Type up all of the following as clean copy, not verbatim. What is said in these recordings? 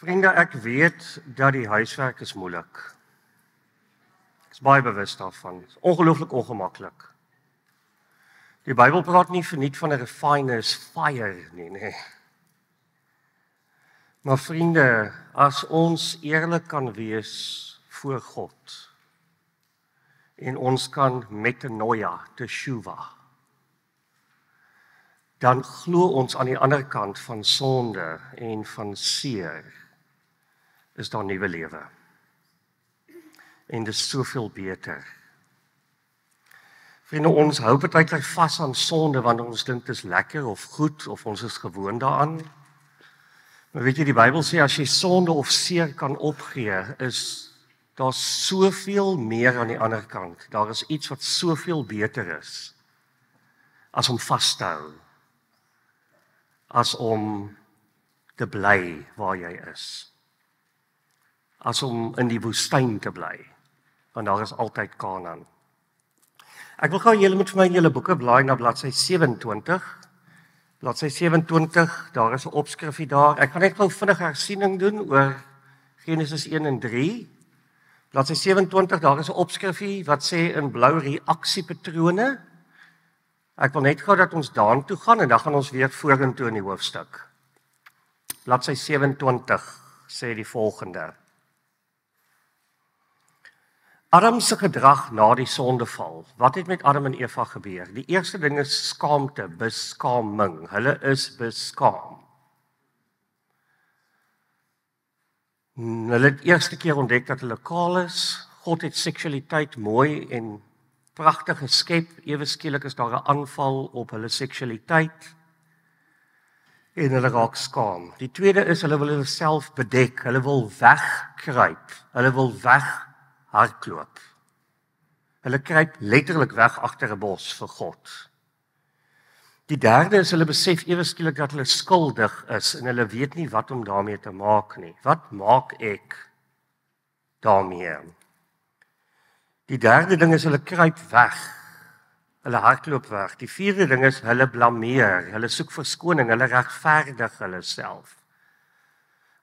Vriende, ek weet dat die huiswerk is moeilik. Ek is baie bewus daarvan. Dit is ongelooflik ongemaklik. Die Bybel praat nie verniet van 'n refiner's fire nie, nee. Maar vriende, as ons eerlik kan wees voor God en ons kan metanoia, teshuva, dan glo ons aan die ander kant van sonde en van seer is daar nuwe lewe. En dit is soveel beter. Vriende, ons hou partykeer vas aan sonde want ons dink dit is lekker of goed of ons is gewoond daaraan. Maar weet jy, die Bybel sê as jy sonde of seer kan opgee, is daar soveel meer aan die ander kant. Daar is iets wat soveel beter is as om vas te hou. As om te bly waar jy is. As om in die woestyn te bly, want daar is altyd Kanaan. Ek wil gou julle met vir my in julle boeke blaai na bladsy 27. Bladsy 27, daar is 'n opskrifie daar. Ek gaan net gou vinnig hersiening doen oor Genesis 1 en 3. Bladsy 27, daar is 'n opskrifie wat sê in blou reaksiepatrone. Ek wil net gou dat ons daartoe gaan en dan gaan ons weer vorentoe in die hoofstuk. Bladsy 27 sê die volgende. Adam se gedrag na die sondeval. Wat het met Adam en Eva gebeur? Die eerste ding is skaamte, beskaming. Hulle is beskaam. Hulle het eerste keer ontdek dat hulle kaal is. God het seksualiteit mooi en pragtig geskep. Ewe skielik is daar 'n aanval op hulle seksualiteit. En hulle raak skaam. Die tweede is hulle wil hulle self bedek. Hulle wil wegkruip. Hulle wil weghardloop. Hulle kruip letterlik weg agter 'n bos vir God. Die derde is hulle besef ewe skielik dat hulle skuldig is en hulle weet nie wat om daarmee te maak nie. Wat maak ek daarmee? Die derde ding is hulle kruip weg. Hulle hardloop weg. Die vierde ding is hulle blameer. Hulle soek verskoning, hulle regverdig hulle self.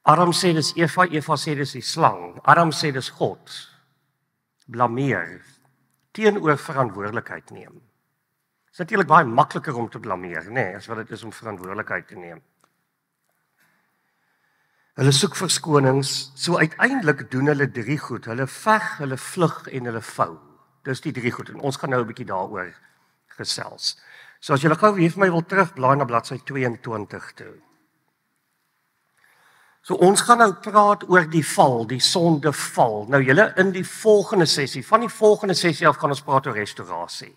Adam sê dis Eva, Eva sê dis die slang. Adam sê dis God. Blameer. Teenoor verantwoordelikheid neem. Dit is natuurlik baie makliker om te blameer, nê, as wat dit is om verantwoordelikheid te neem. Hulle soek verskonings, so uiteindelik doen hulle drie goed. Hulle veg, hulle vlug en hulle vou. Dis die drie goed en ons gaan nou 'n bietjie daaroor gesels. So as julle gou weer vir my wil terugblaai na bladsy 22 toe. So ons gaan nou praat oor die val, die sondeval. Nou julle in die volgende sessie, van die volgende sessie af gaan ons praat oor restaurasie.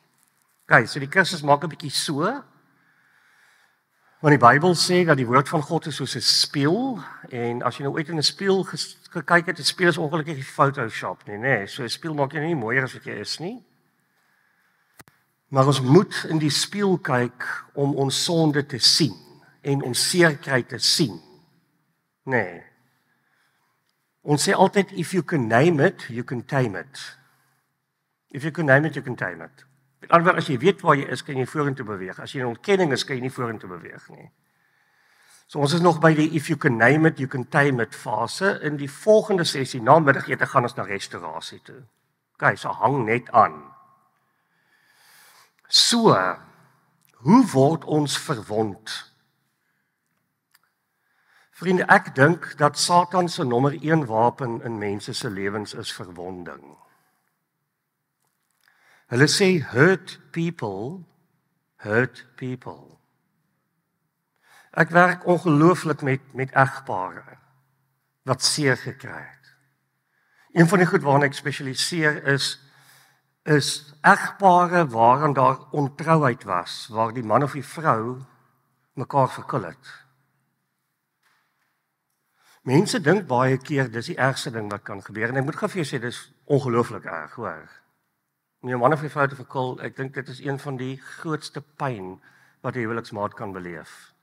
OK, so die Christus maak 'n bietjie so. Want die Bybel sê dat die woord van God is soos 'n spieël en as jy nou ooit in 'n spieël gekyk het, 'n spieël is ongelukkig nie Photoshop nie, nê? So 'n spieël maak jou nie mooier as wat jy is nie. Maar ons moet in die spieël kyk om ons sonde te sien en ons seerkry te sien. Nee. Ons sê altyd if you can name it, you can tame it. If you can name it, you can tame it. Met ander woorde, as jy weet waar jy is, kan jy vorentoe beweeg. As jy in ontkenning is, kan jy nie vorentoe beweeg nie. So ons is nog by die if you can name it, you can tame it fase. In die volgende sessie, namiddagete, gaan ons na restaurasie toe. OK, so hang net aan. So, hoe word ons verwond? Vriende, ek dink dat Satan se nommer 1 wapen in mense se lewens is verwonding. Hulle sê hurt people. Ek werk ongelooflik met egpare wat seer gekry het. Een van die goed waarna ek spesialiseer is egpare waarin daar ontrouheid was, waar die man of die vrou mekaar verkil het. Mense dink baie keer dis die ergste ding wat kan gebeur en ek moet gou vir jou sê dis ongelooflik erg, hoor. Om jou man of jou vrou te verkil, ek dink dit is een van die grootste pyn wat 'n huweliksmaat kan beleef.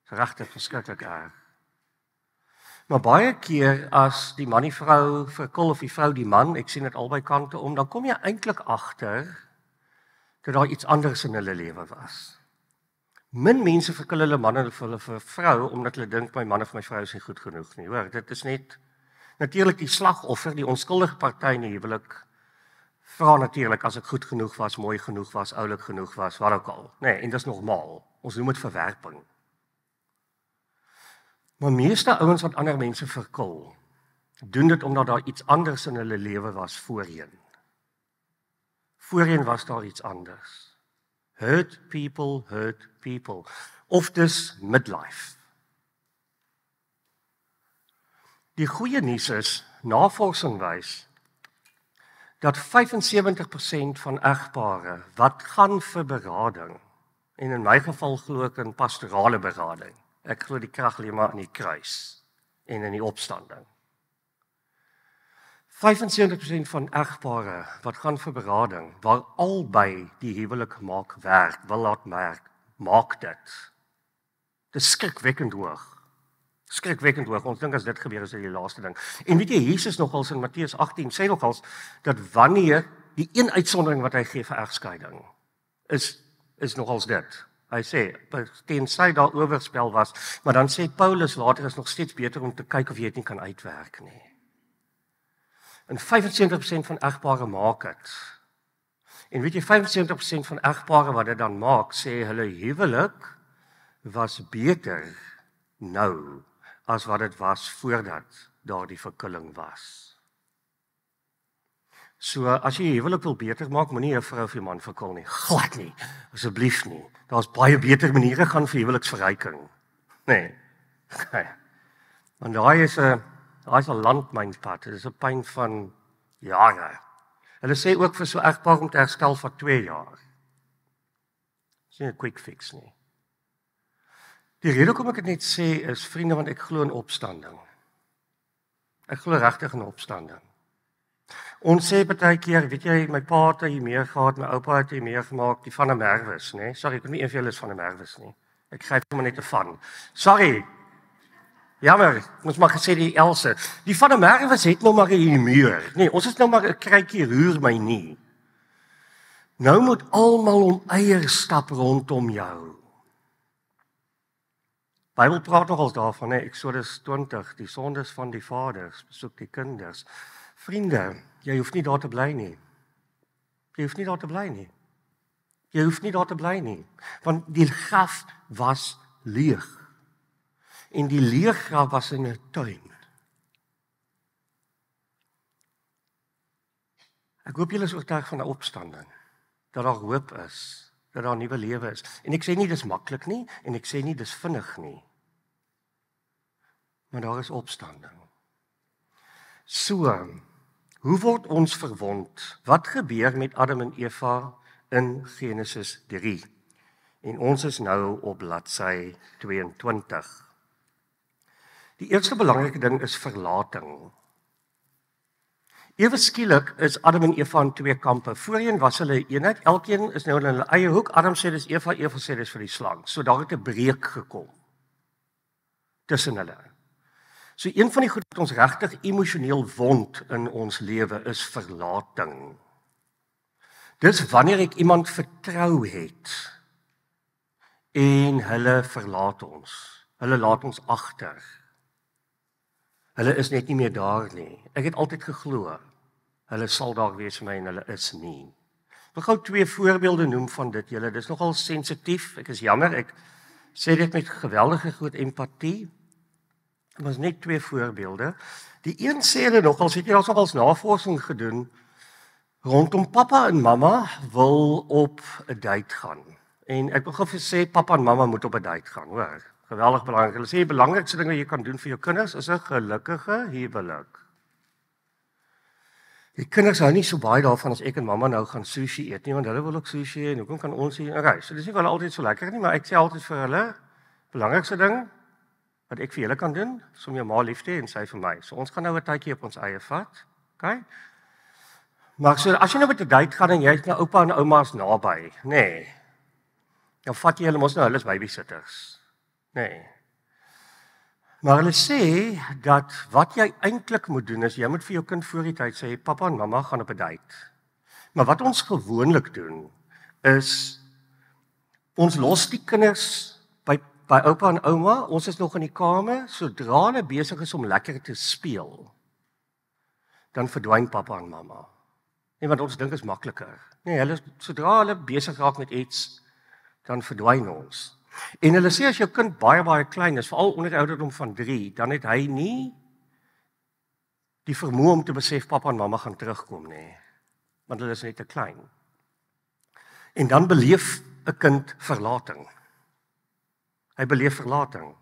Dis regtig verskriklik erg. Maar baie keer as die man die vrou verkil of die vrou die man, ek sien dit albei kante om, dan kom jy eintlik agter dat daar iets anders in hulle lewe was. Min mense verkil hulle man en hulle vir vrou omdat hulle dink my man of my vrou is nie goed genoeg nie. Hoor, dit is net natuurlik die slagoffer, die onskuldige party in die huwelik vra natuurlik as ek goed genoeg was, mooi genoeg was, oulik genoeg was, wat ook al. Nee, en dit is normaal. Ons noem dit verwerping. Maar meeste ouens wat ander mense verkil, doen dit omdat daar iets anders in hulle lewe was voorheen. Voorheen was daar iets anders. Hurt people. Of dis midlife. Die goeie nuus is, navorsing wys, dat 75% van egpare wat gaan vir berading, en in my geval glo ek in pastorale berading, ek glo die krag lê maar in die kruis en in die opstanding. 75% van egpare wat gaan vir berading, waar albei die huwelik maak werk, wil laat merk, maak dit. Dit is skrikwekkend hoog. Skrikwekkend hoog. Ons dink as dit gebeur is dit die laaste ding. En weet jy, Jesus nogals in Matteus 18 sê nogals dat wanneer die een uitsondering wat hy gee vir egskeiding is nogals dit. Hy sê tensy daar oorspel was, maar dan sê Paulus later is nog steeds beter om te kyk of jy dit nie kan uitwerk nie. En 75% van egpare maak dit. En weet jy, 75% van egpare wat dit dan maak, sê hulle huwelik was beter nou as wat dit was voordat daar die verkilling was. So as jy huwelik wil beter maak, moenie jou vrou of jou man verkil nie. Glad nie, asseblief nie. Daar's baie beter maniere gaan vir huweliksverryking. Nee. Want daai is 'n landmynpad. Dit is 'n pyn van jare. Hulle sê ook vir so egpaar om te herstel vir 2 jaar. Dis nie 'n quick fix nie. Die rede hoekom ek dit net sê is, vriende, want ek glo in opstanding. Ek glo regtig in opstanding. Ons sê baie keer, weet jy, my pa het hier meer gehad, my oupa het hier meer gemaak, die van der Merwes, né? Sorry, ek weet nie of julle is van der Merwes nie. Ek gryp hom net te van. Sorry. Jammer, ons mag gesê die Else. Die van der Merwes het nou maar 'n humeur. Nee, ons is nou maar 'n kruikie roer my nie. Nou moet almal om eier stap rondom jou. Bybel praat nogals daarvan, né? Eksodus 20, die sondes van die vaders, besoek die kinders. Vriende, jy hoef nie daar te bly nie. Jy hoef nie daar te bly nie. Jy hoef nie daar te bly nie, want die graf was leeg. En die leë graf was in 'n tuin. Ek hoop julle is oortuig van 'n opstanding, dat daar hoop is, dat daar 'n nuwe lewe is. En ek sê nie dis maklik nie, en ek sê nie dis vinnig nie. Maar daar is opstanding. So, hoe word ons verwond? Wat gebeur met Adam en Eva in Genesis 3? En ons is nou op bladsy 22. Die eerste belangrike ding is verlating. Ewe skielik is Adam en Eva in 2 kampe. Voorheen was hulle eenheid, elkeen is nou in hulle eie hoek. Adam sê dis Eva, Eva sê dis vir die slang. So daar het 'n breuk gekom tussen hulle. So een van die goed wat ons regtig emosioneel wond in ons lewe is verlating. Dis wanneer ek iemand vertrou het en hulle verlaat ons. Hulle laat ons agter. Hulle is net nie meer daar nie. Ek het altyd geglo, hulle sal daar wees vir my en hulle is nie. Ek wil gou 2 voorbeelde noem van dit julle. Dis nogal sensitief. Ek is jammer, ek sê dit met geweldige groot empatie. Dit was net 2 voorbeelde. Die een sê hulle nogal, het jy alsoos navorsing gedoen, rondom pappa en mamma wil op 'n date gaan. En ek wil gou vir sê, pappa en mamma moet op 'n date gaan, hoor. Geweldig belangrik. Hulle sê die belangrikste ding wat jy kan doen vir jou kinders is 'n gelukkige huwelik. Die kinders hou nie so baie daarvan as ek en mamma nou gaan sushi eet nie, want hulle wil ook sushi en hoekom kan ons hier reis? So dis nie wel altyd so lekker nie, maar ek sê altyd vir hulle, belangrikste ding wat ek vir julle kan doen, is om jou ma lief te hê en sy vir my. So ons gaan nou 'n tydjie op ons eie vat. Okay? Maar so as jy nou met 'n date gaan en jy het nou oupa en ouma's naby, nê. Dan vat jy hulle mos nou, hulle is babysitters. Nee. Maar hulle sê dat wat jy eintlik moet doen is, jy moet vir jou kind voor die tyd sê, pappa en mamma gaan op 'n date. Maar wat ons gewoonlik doen, is Ons los die kinders by oupa en ouma, ons is nog in die kamer, sodra hulle besig is om lekker te speel, dan verdwyn pappa en mamma. Nee, want ons dink is makliker. Nee, sodra hulle besig raak met iets, dan verdwyn ons. En hulle sê as jou kind baie klein is, veral onder die ouderdom van 3, dan het hy nie die vermoë om te besef pappa en mamma gaan terugkom nie, want hulle is net te klein. En dan beleef 'n kind verlating. Hy beleef verlating.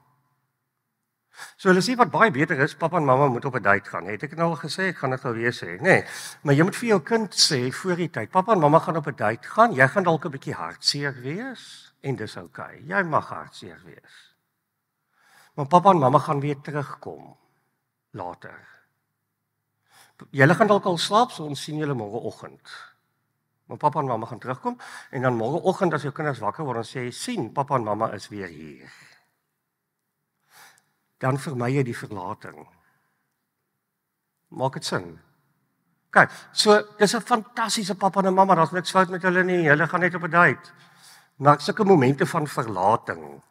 So hulle sê wat baie beter is, pappa en mamma moet op 'n date gaan. Het ek nou al gesê, ek gaan dit gou weer sê. Nee, maar jy moet vir jou kind sê voor die tyd, pappa en mamma gaan op 'n date gaan, jy gaan dalk 'n bietjie hartseer wees en dis oukei. Jy mag hartseer wees. Maar pappa en mamma gaan weer terugkom later. Julle gaan dalk al slaap, so ons sien julle môreoggend. Maar pappa en mamma gaan terugkom en dan môreoggend as jou kinders wakker word, dan sê jy sien, pappa en mamma is weer hier. Dan vermy jy die verlating. Maak dit sin? Kyk, so dis 'n fantastiese pappa en mamma, daar's niks fout met hulle nie, hulle gaan net op 'n date. Maar sulke momente van verlating.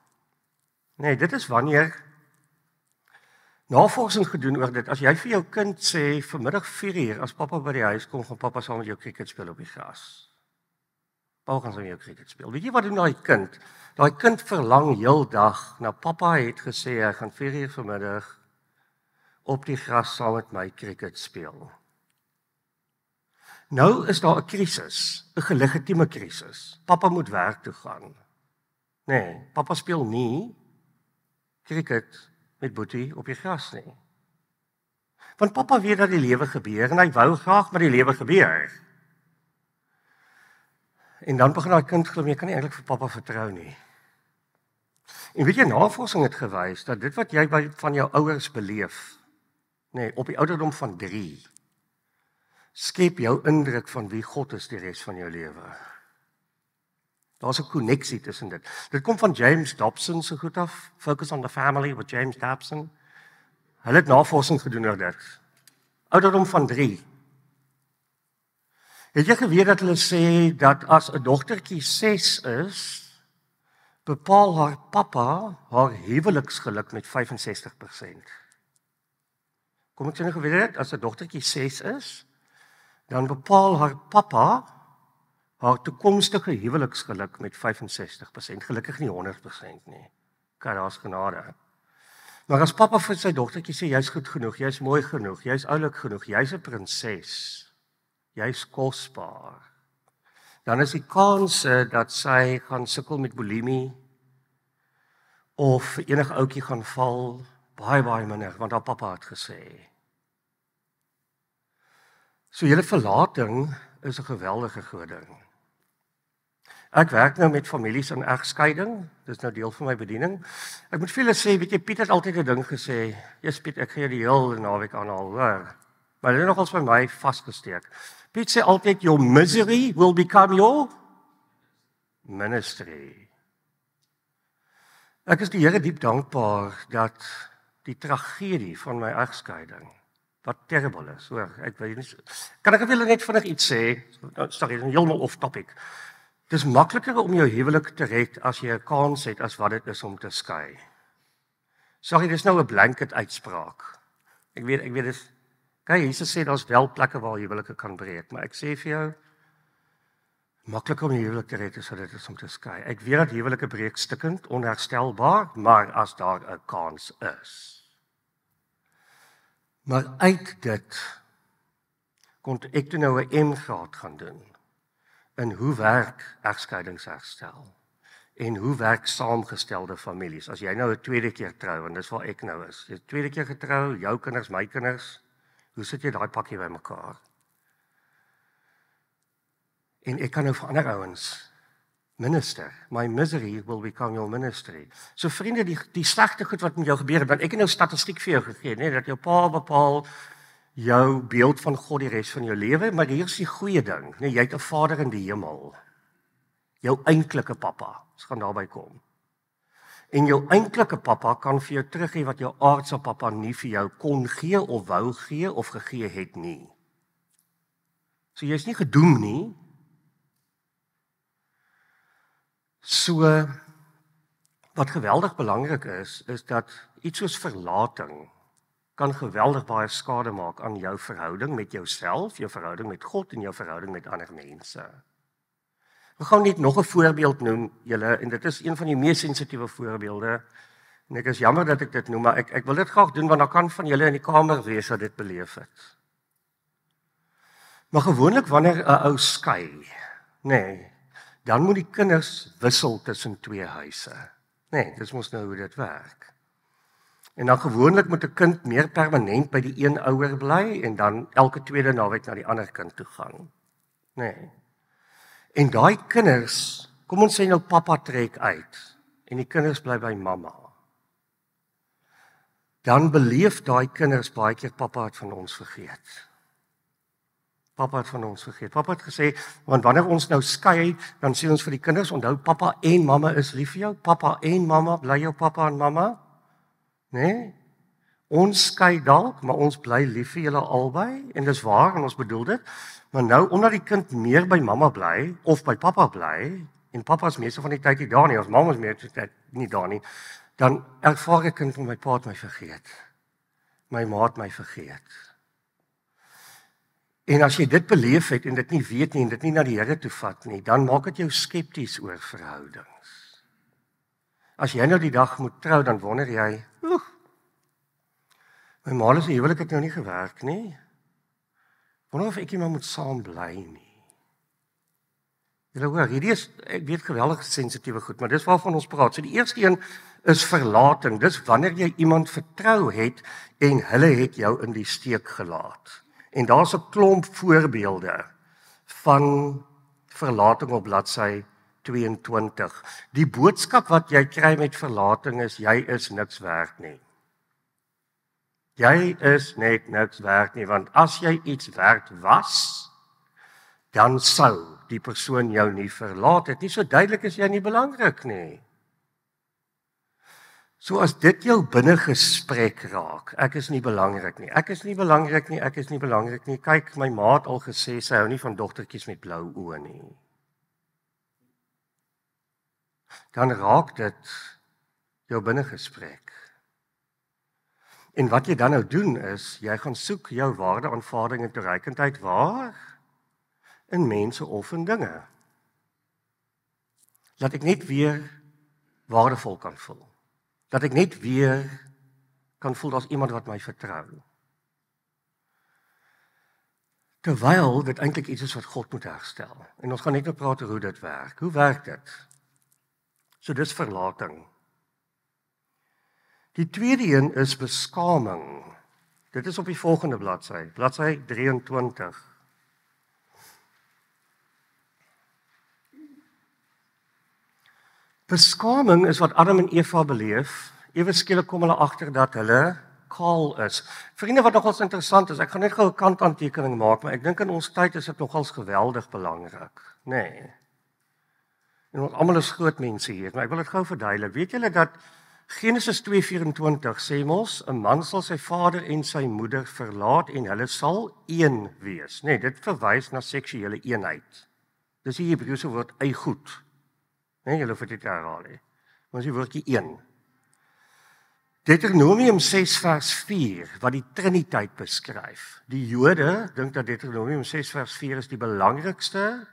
Nee, dit is wanneer navorsing gedoen oor dit. As jy vir jou kind sê vanmiddag 4:00 as pappa by die huis kom, gaan pappa saam met jou cricket speel op die gras. Pappa gaan saam met jou cricket speel. Weet jy wat doen daai kind? Daai kind verlang heeldag na pappa het gesê hy gaan 4:00 vanmiddag op die gras saam met my cricket speel. Nou is daar 'n krisis, 'n gelegitieme krisis. Pappa moet werk toe gaan. Nee, pappa speel nie cricket met Boetie op die gras nie. Want pappa weet dat die lewe gebeur en hy wou graag maar die lewe gebeur. En dan begin daai kind glo, jy kan nie eintlik vir pappa vertrou nie. En weet jy, navorsing het gewys dat dit wat jy van jou ouers beleef, nee, op die ouderdom van 3, skep jou indruk van wie God is die res van jou lewe. Daar's 'n koneksie tussen dit. Dit kom van James Dobson se goed af, Focus on the Family with James Dobson. Hulle het navorsing gedoen oor dit. Ouderdom van 3. Het jy geweet dat hulle sê dat as 'n dogtertjie 6 is, bepaal haar pappa haar huweliksgeluk met 65%. Kom ek sê nou geweet, as 'n dogtertjie 6 is, dan bepaal haar pappa haar toekomstige huweliksgeluk met 65%, gelukkig nie 100% nie. Kyk, daar's genade. Maar as pappa vir sy dogtertjie sê, jy's goed genoeg, jy's mooi genoeg, jy's oulik genoeg, jy's 'n prinses, jy's kosbaar, dan is die kanse dat sy gaan sukkel met bulimie, of enige ouetjie gaan val, baie minder, want haar pappa het gesê. So julle verlating is 'n geweldige groot ding. Ek werk nou met families in egskeiding, dis nou deel van my bediening. Ek moet vir julle sê, weet jy, Piet het altyd 'n ding gesê, "Jesus Piet, ek gaan jou die hele naweek aanhaal, hoor." Maar dit het nogals by my vasgesteek. Piet sê altyd, "Your misery will become your ministry." Ek is die Here diep dankbaar dat die tragedie van my egskeiding, wat terrible is, hoor, ek weet nie, kan ek wil net vinnig iets sê, sorry, is heeltemal off topic. Dis makliker om jou huwelik te red as jy 'n kans het as wat dit is om te skei. Sorry, dis nou 'n blanket uitspraak. Ek weet dis, kyk, Jesus sê daar's wel plekke waar huwelike kan breek, maar ek sê vir jou, makliker om 'n huwelik te red as wat dit is om te skei. Ek weet dat huwelike breek stikkend, onherstelbaar, maar as daar 'n kans is. Maar uit dit kon ek toe nou 'n M-graad gaan doen. En hoe werk egskeidingsherstel? En hoe werk saamgestelde families? As jy nou 'n tweede keer trou, en dis waar ek nou is. Jy tweede keer getrou, jou kinders, my kinders. Hoe sit jy daai pakkie bymekaar? En ek kan nou vir ander ouens minister. My misery will become your ministry. So vriende, die slegte goed wat met jou gebeur, want ek het nou statistiek vir jou gegee, nee, dat jou pa bepaal jou beeld van God die res van jou lewe, maar hier is die goeie ding, nee, jy het 'n Vader in die hemel. Jou eintlike pappa, ons gaan daarby kom. En jou eintlike pappa kan vir jou teruggee wat jou aardse pappa nie vir jou kon gee of wou gee of gegee het nie. So jy is nie gedoem nie. So wat geweldig belangrik is dat iets soos verlating kan geweldig baie skade maak aan jou verhouding met jouself, jou verhouding met God en jou verhouding met ander mense. We gaan net nog 'n voorbeeld noem, julle, en dit is een van die mees sensitiewe voorbeelde. En ek is jammer dat ek dit noem, maar ek wil dit graag doen want daar kan van julle in die kamer wees wat dit beleef het. Maar gewoonlik wanneer 'n ou skei, dan moet die kinders wissel tussen twee huise. Dis mos nou hoe dit werk. En dan gewoonlik moet 'n kind meer permanent by die een ouer bly en dan elke tweede naweek na die ander kind toe gaan. En daai kinders, kom ons sê nou pappa trek uit en die kinders bly by mamma. Dan beleef daai kinders baie keer pappa het van ons vergeet. Pappa het van ons vergeet. Pappa het gesê, want wanneer ons nou skei, dan sê ons vir die kinders, onthou pappa en mamma is lief vir jou. Pappa en mamma, bly jou pappa en mamma? Ons skei dalk, maar ons bly lief vir julle albei en dis waar en ons bedoel dit. Maar nou omdat die kind meer by mamma bly of by pappa bly en pappa is meeste van die tyd nie daar nie, of mamma is meeste nie daar nie, dan ervaar ek kind van my pa het my vergeet. My ma het my vergeet. En as jy dit beleef het en dit nie weet nie en dit nie na die Here toe vat nie, dan maak dit jou skepties oor verhoudings. As jy nou die dag moet trou, dan wonder jy, my ma se huwelik het nou nie gewerk nie. Wonder of ek iemand moet saam bly nie. Julle hoor, hierdie is, ek weet geweldig sensitiewe goed, maar dis waarvan ons praat. So die eerste een is verlating. Dis wanneer jy iemand vertrou het en hulle het jou in die steek gelaat. En daar's 'n klomp voorbeelde van verlating op bladsy 22. Die boodskap wat jy kry met verlating is, jy is niks werd nie. Jy is net niks werd nie, want as jy iets werd was, dan sou die persoon jou nie verlaat het nie. So duidelik is jy nie belangrik nie. So as dit jou binnegesprek raak, ek is nie belangrik nie, ek is nie belangrik nie, ek is nie belangrik nie. Kyk, my ma het al gesê, sy hou nie van dogtertjies met blou oë nie. Dan raak dit jou binnegesprek. En wat jy dan nou doen is, jy gaan soek jou waarde, aanvaarding en toereikendheid waar? In mense of in dinge. Laat ek net weer waardevol kan voel. Dat ek net weer kan voel as iemand wat my vertrou. Terwyl dit eintlik iets is wat God moet herstel. En ons gaan net nou praat oor hoe dit werk. Hoe werk dit? So dis verlating. Die tweede een is beskaming. Dit is op die volgende bladsy, bladsy 23. Beskaming is wat Adam en Eva beleef. Ewe skielik kom hulle agter dat hulle kaal is. Vriende, wat nogals interessant is, ek gaan net gou 'n kantaantekening maak, maar ek dink in ons tyd is dit nogals geweldig belangrik. En ons almal is groot mense hier, maar ek wil dit gou verduidelik. Weet julle dat Genesis 2:24 sê mos, 'n man sal sy vader en sy moeder verlaat en hulle sal een wees. Dit verwys na seksuele eenheid. Dis die Hebreëse woord eigoed. Julle hoef dit te herhaal nie. Maar die woordjie een. Deuteronomium 6 vers 4, wat die Triniteit beskryf. Die Jode dink dat Deuteronomium 6 vers 4 is die belangrikste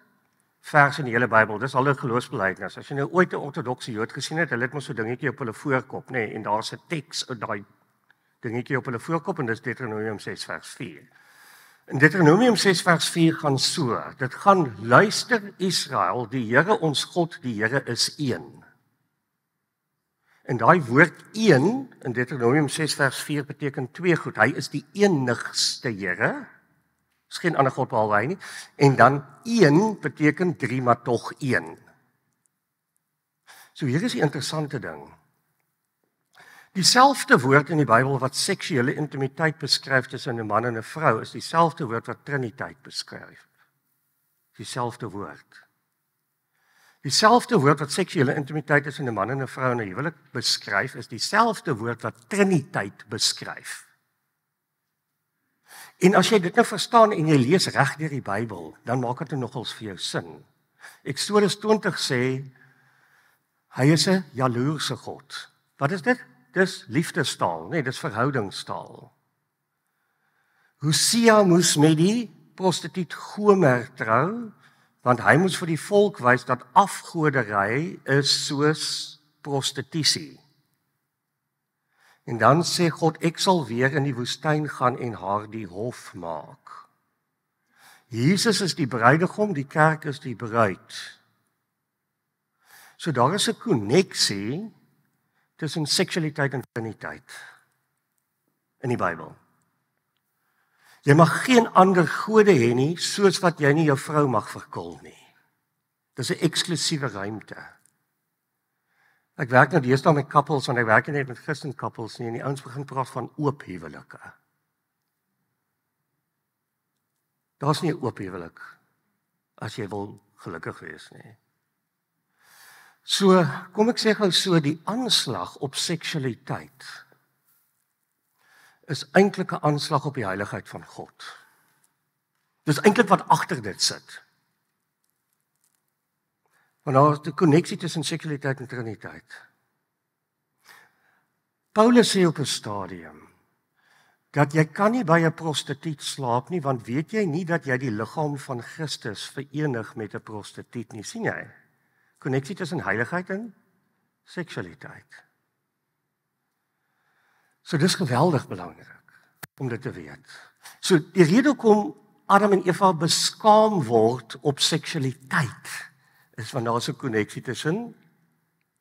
vers in die hele Bybel. Dis al 'n geloofsbelijdenis. As jy nou ooit 'n ortodokse Jood gesien het, hulle het mos so dingetjie op hulle voorkop, en daar's 'n teks uit daai dingetjie op hulle voorkop en dis Deuteronomium 6 vers 4. In Deuteronomium 6 vers 4 gaan so, dit gaan, luister Israel, die Here ons God, die Here is een. En daai woord een, in Deuteronomium 6 vers 4 beteken twee goed, hy is die enigste Here, is geen ander God behalwe hy nie, en dan een beteken drie, maar tog een. So hier is die interessante ding. Dieselfde woord in die Bybel wat seksuele intimiteit beskryf tussen 'n man en 'n vrou, is dieselfde woord wat Triniteit beskryf. Dieselfde woord. Dieselfde woord wat seksuele intimiteit tussen 'n man en 'n vrou in 'n huwelik beskryf, is dieselfde woord wat Triniteit beskryf. En as jy dit nou verstaan en jy lees reg deur die Bybel, dan maak dit nogals vir jou sin. Eksodus 20 sê, Hy is 'n jaloerse God. Wat is dit? Dis liefdestaal, nee, dis verhoudingstaal. Hosea moes met die prostituut Gomer trou, want hy moes vir die volk wys dat afgoderry is soos prostitusie. En dan sê God, ek sal weer in die woestyn gaan en haar die hof maak. Jesus is die bruidegom, die kerk is die bruid. So daar is 'n koneksie tussen seksualiteit en triniteit in die Bybel. Jy mag geen ander gode hê nie, soos wat jy nie jou vrou mag verkil nie. Dis 'n eksklusiewe ruimte. Ek werk nou deesdae met couples, want ek werk nie net met Christen couples nie, en die ouens begin praat van oop huwelike. Daar's nie 'n oop huwelik as jy wil gelukkig wees nie. So, kom ek sê gou so, die aanslag op seksualiteit is eintlik 'n aanslag op die heiligheid van God. Dis eintlik wat agter dit sit. Want daar is 'n koneksie tussen seksualiteit en triniteit. Paulus sê op 'n stadium dat jy kan nie by 'n prostituut slaap nie, want weet jy nie dat jy die liggaam van Christus verenig met 'n prostituut nie, sien jy? Koneksie tussen heiligheid en seksualiteit. So dis geweldig belangrik om dit te weet. So die rede hoekom Adam en Eva beskaam word op seksualiteit is want daar is 'n koneksie tussen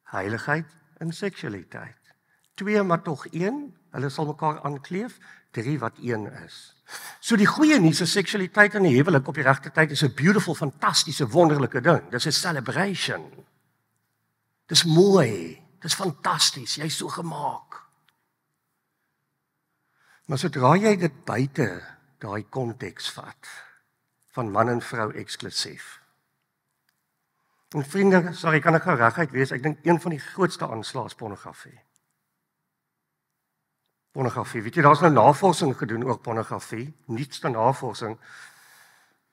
heiligheid en seksualiteit. 2 maar tog 1, hulle sal mekaar aankleef, 3 wat 1 is. So die goeie nuus is seksualiteit in 'n huwelik op die regte tyd is 'n beautiful, fantastiese, wonderlike ding. Dis 'n celebration. Dis mooi, dis fantasties, jy's so gemaak. Maar sodra jy dit buite daai konteks vat van man en vrou eksklusief. En vriende, sorry, kan ek gou reguit wees, ek dink een van die grootste aanslae is pornografie. Pornografie, weet jy, daar's nou navorsing gedoen oor pornografie, nuutste navorsing.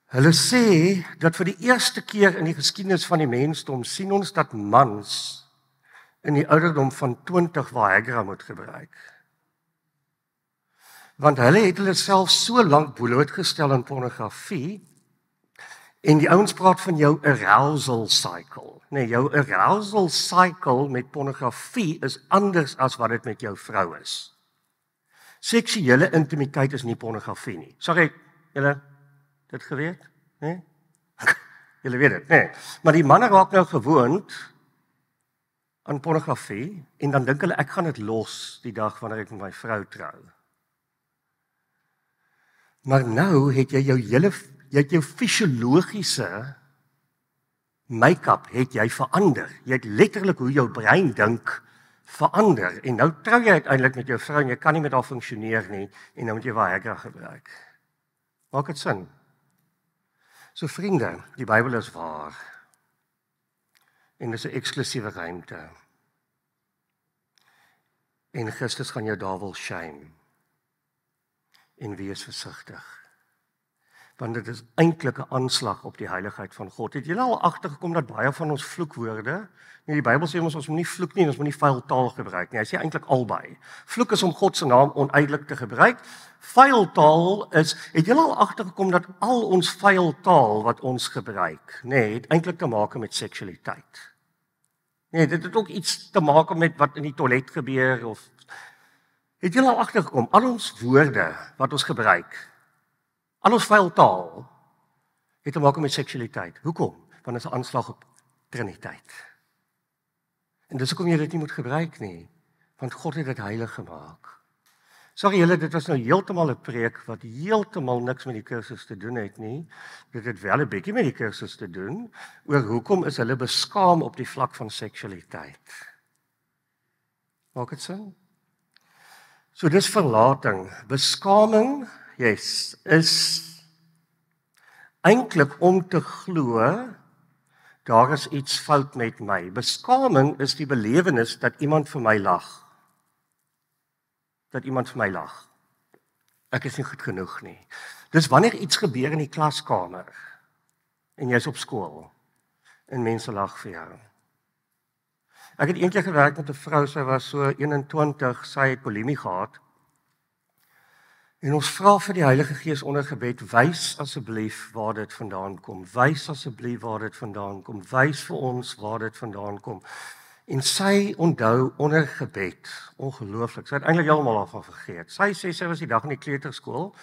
Hulle sê dat vir die eerste keer in die geskiedenis van die mensdom sien ons dat mans in die ouderdom van 20 Viagra moet gebruik. Want hulle het hulle self so lank blootgestel aan pornografie, en die ouens praat van jou arousal cycle. Nee, jou arousal cycle met pornografie is anders as wat dit met jou vrou is. Seksuele intimiteit is nie pornografie nie. Sorry, julle dit geweet? Nee? Julle weet dit, nee. Maar die manne raak nou gewoond aan pornografie en dan dink hulle ek gaan dit los die dag wanneer ek met my vrou trou. Maar nou het jy jou fisiologiese make-up het jy verander. Jy het letterlik hoe jou brein dink verander en nou trou jy uiteindelik met jou vrou en jy kan nie met haar funksioneer nie en nou moet jy Viagra gebruik. Maak dit sin? So vriende, die Bybel is waar. En dis 'n eksklusiewe ruimte. En Christus gaan jou daar wil shame. En wees versigtig. Want dit is eintlik 'n aanslag op die heiligheid van God. Het julle al agtergekom dat baie van ons vloekwoorde, nee, die Bybel sê ons moet nie vloek nie en ons moet nie vuil taal gebruik nie. Hy sê eintlik albei. Vloek is om God se naam onuitlik te gebruik. Vuil taal is, het julle al agtergekom dat al ons vuil taal wat ons gebruik, nee, het eintlik te maak met seksualiteit. Nee, dit het ook iets te maak met wat in die toilet gebeur of het julle al agtergekom, al ons woorde wat ons gebruik, al ons vuil taal het te maak met seksualiteit. Hoekom? Want dit is 'n aanslag op Triniteit. En dis hoekom jy dit nie moet gebruik nie, want God het dit heilig gemaak. Sorry julle, dit was nou heeltemal 'n preek wat heeltemal niks met die kursus te doen het nie. Dit het wel 'n bietjie met die kursus te doen oor hoekom is hulle beskaam op die vlak van seksualiteit. Maak dit sin? So dis verlating, beskaming, yes, is eintlik om te glo daar is iets fout met my. Beskaming is die belewenis dat iemand vir my lag. Dat iemand vir my lag. Ek is nie goed genoeg nie. Dis wanneer iets gebeur in die klaskamer en jy's op skool en mense lag vir jou. Ek het eendag gewerk met 'n vrou, sy was so 21, sy het bulimie gehad. En ons vra vir die Heilige Gees onder gebed, wys asseblief waar dit vandaan kom. Wys asseblief waar dit vandaan kom. Wys vir ons waar dit vandaan kom. En sy onthou onder gebed, ongelooflik. Sy het eintlik heeltemal daarvan vergeet. Sy sê sy was die dag in die kleuterskool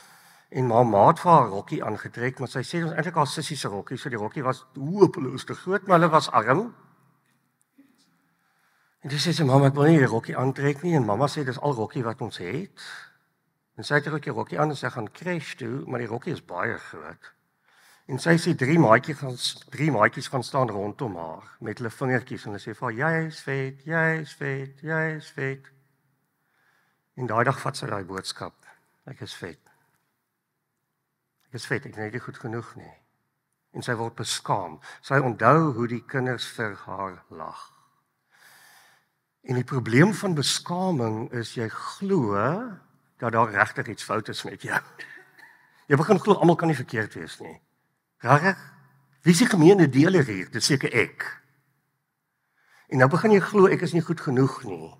en my ma het vir haar rokkie aangetrek, maar sy sê dit was eintlik haar sussie se rokkie, so die rokkie was hopeloos te groot, maar hulle was arm. En dis sê sy, mamma, ek wil nie die rokkie aantrek nie, en mamma sê dis al rokkie wat ons het. En sy het ook die rokkie aan en sy gaan crash toe, maar die rokkie is baie groot. En sy sê drie maatjies gaan staan rondom haar met hulle vingertjies en hulle sê vir haar, jy is vet, jy is vet, jy is vet. En daai dag vat sy daai boodskap, ek is vet. Ek is vet, ek is net nie goed genoeg nie. En sy word beskaam. Sy onthou hoe die kinders vir haar lag. En die probleem van beskaming is jy glo dat daar regtig iets fout is met jou. Jy begin glo almal kan nie verkeerd wees nie. Regtig? Wie is die gemeene deler hier? Dis seker ek. En nou begin jy glo ek is nie goed genoeg nie.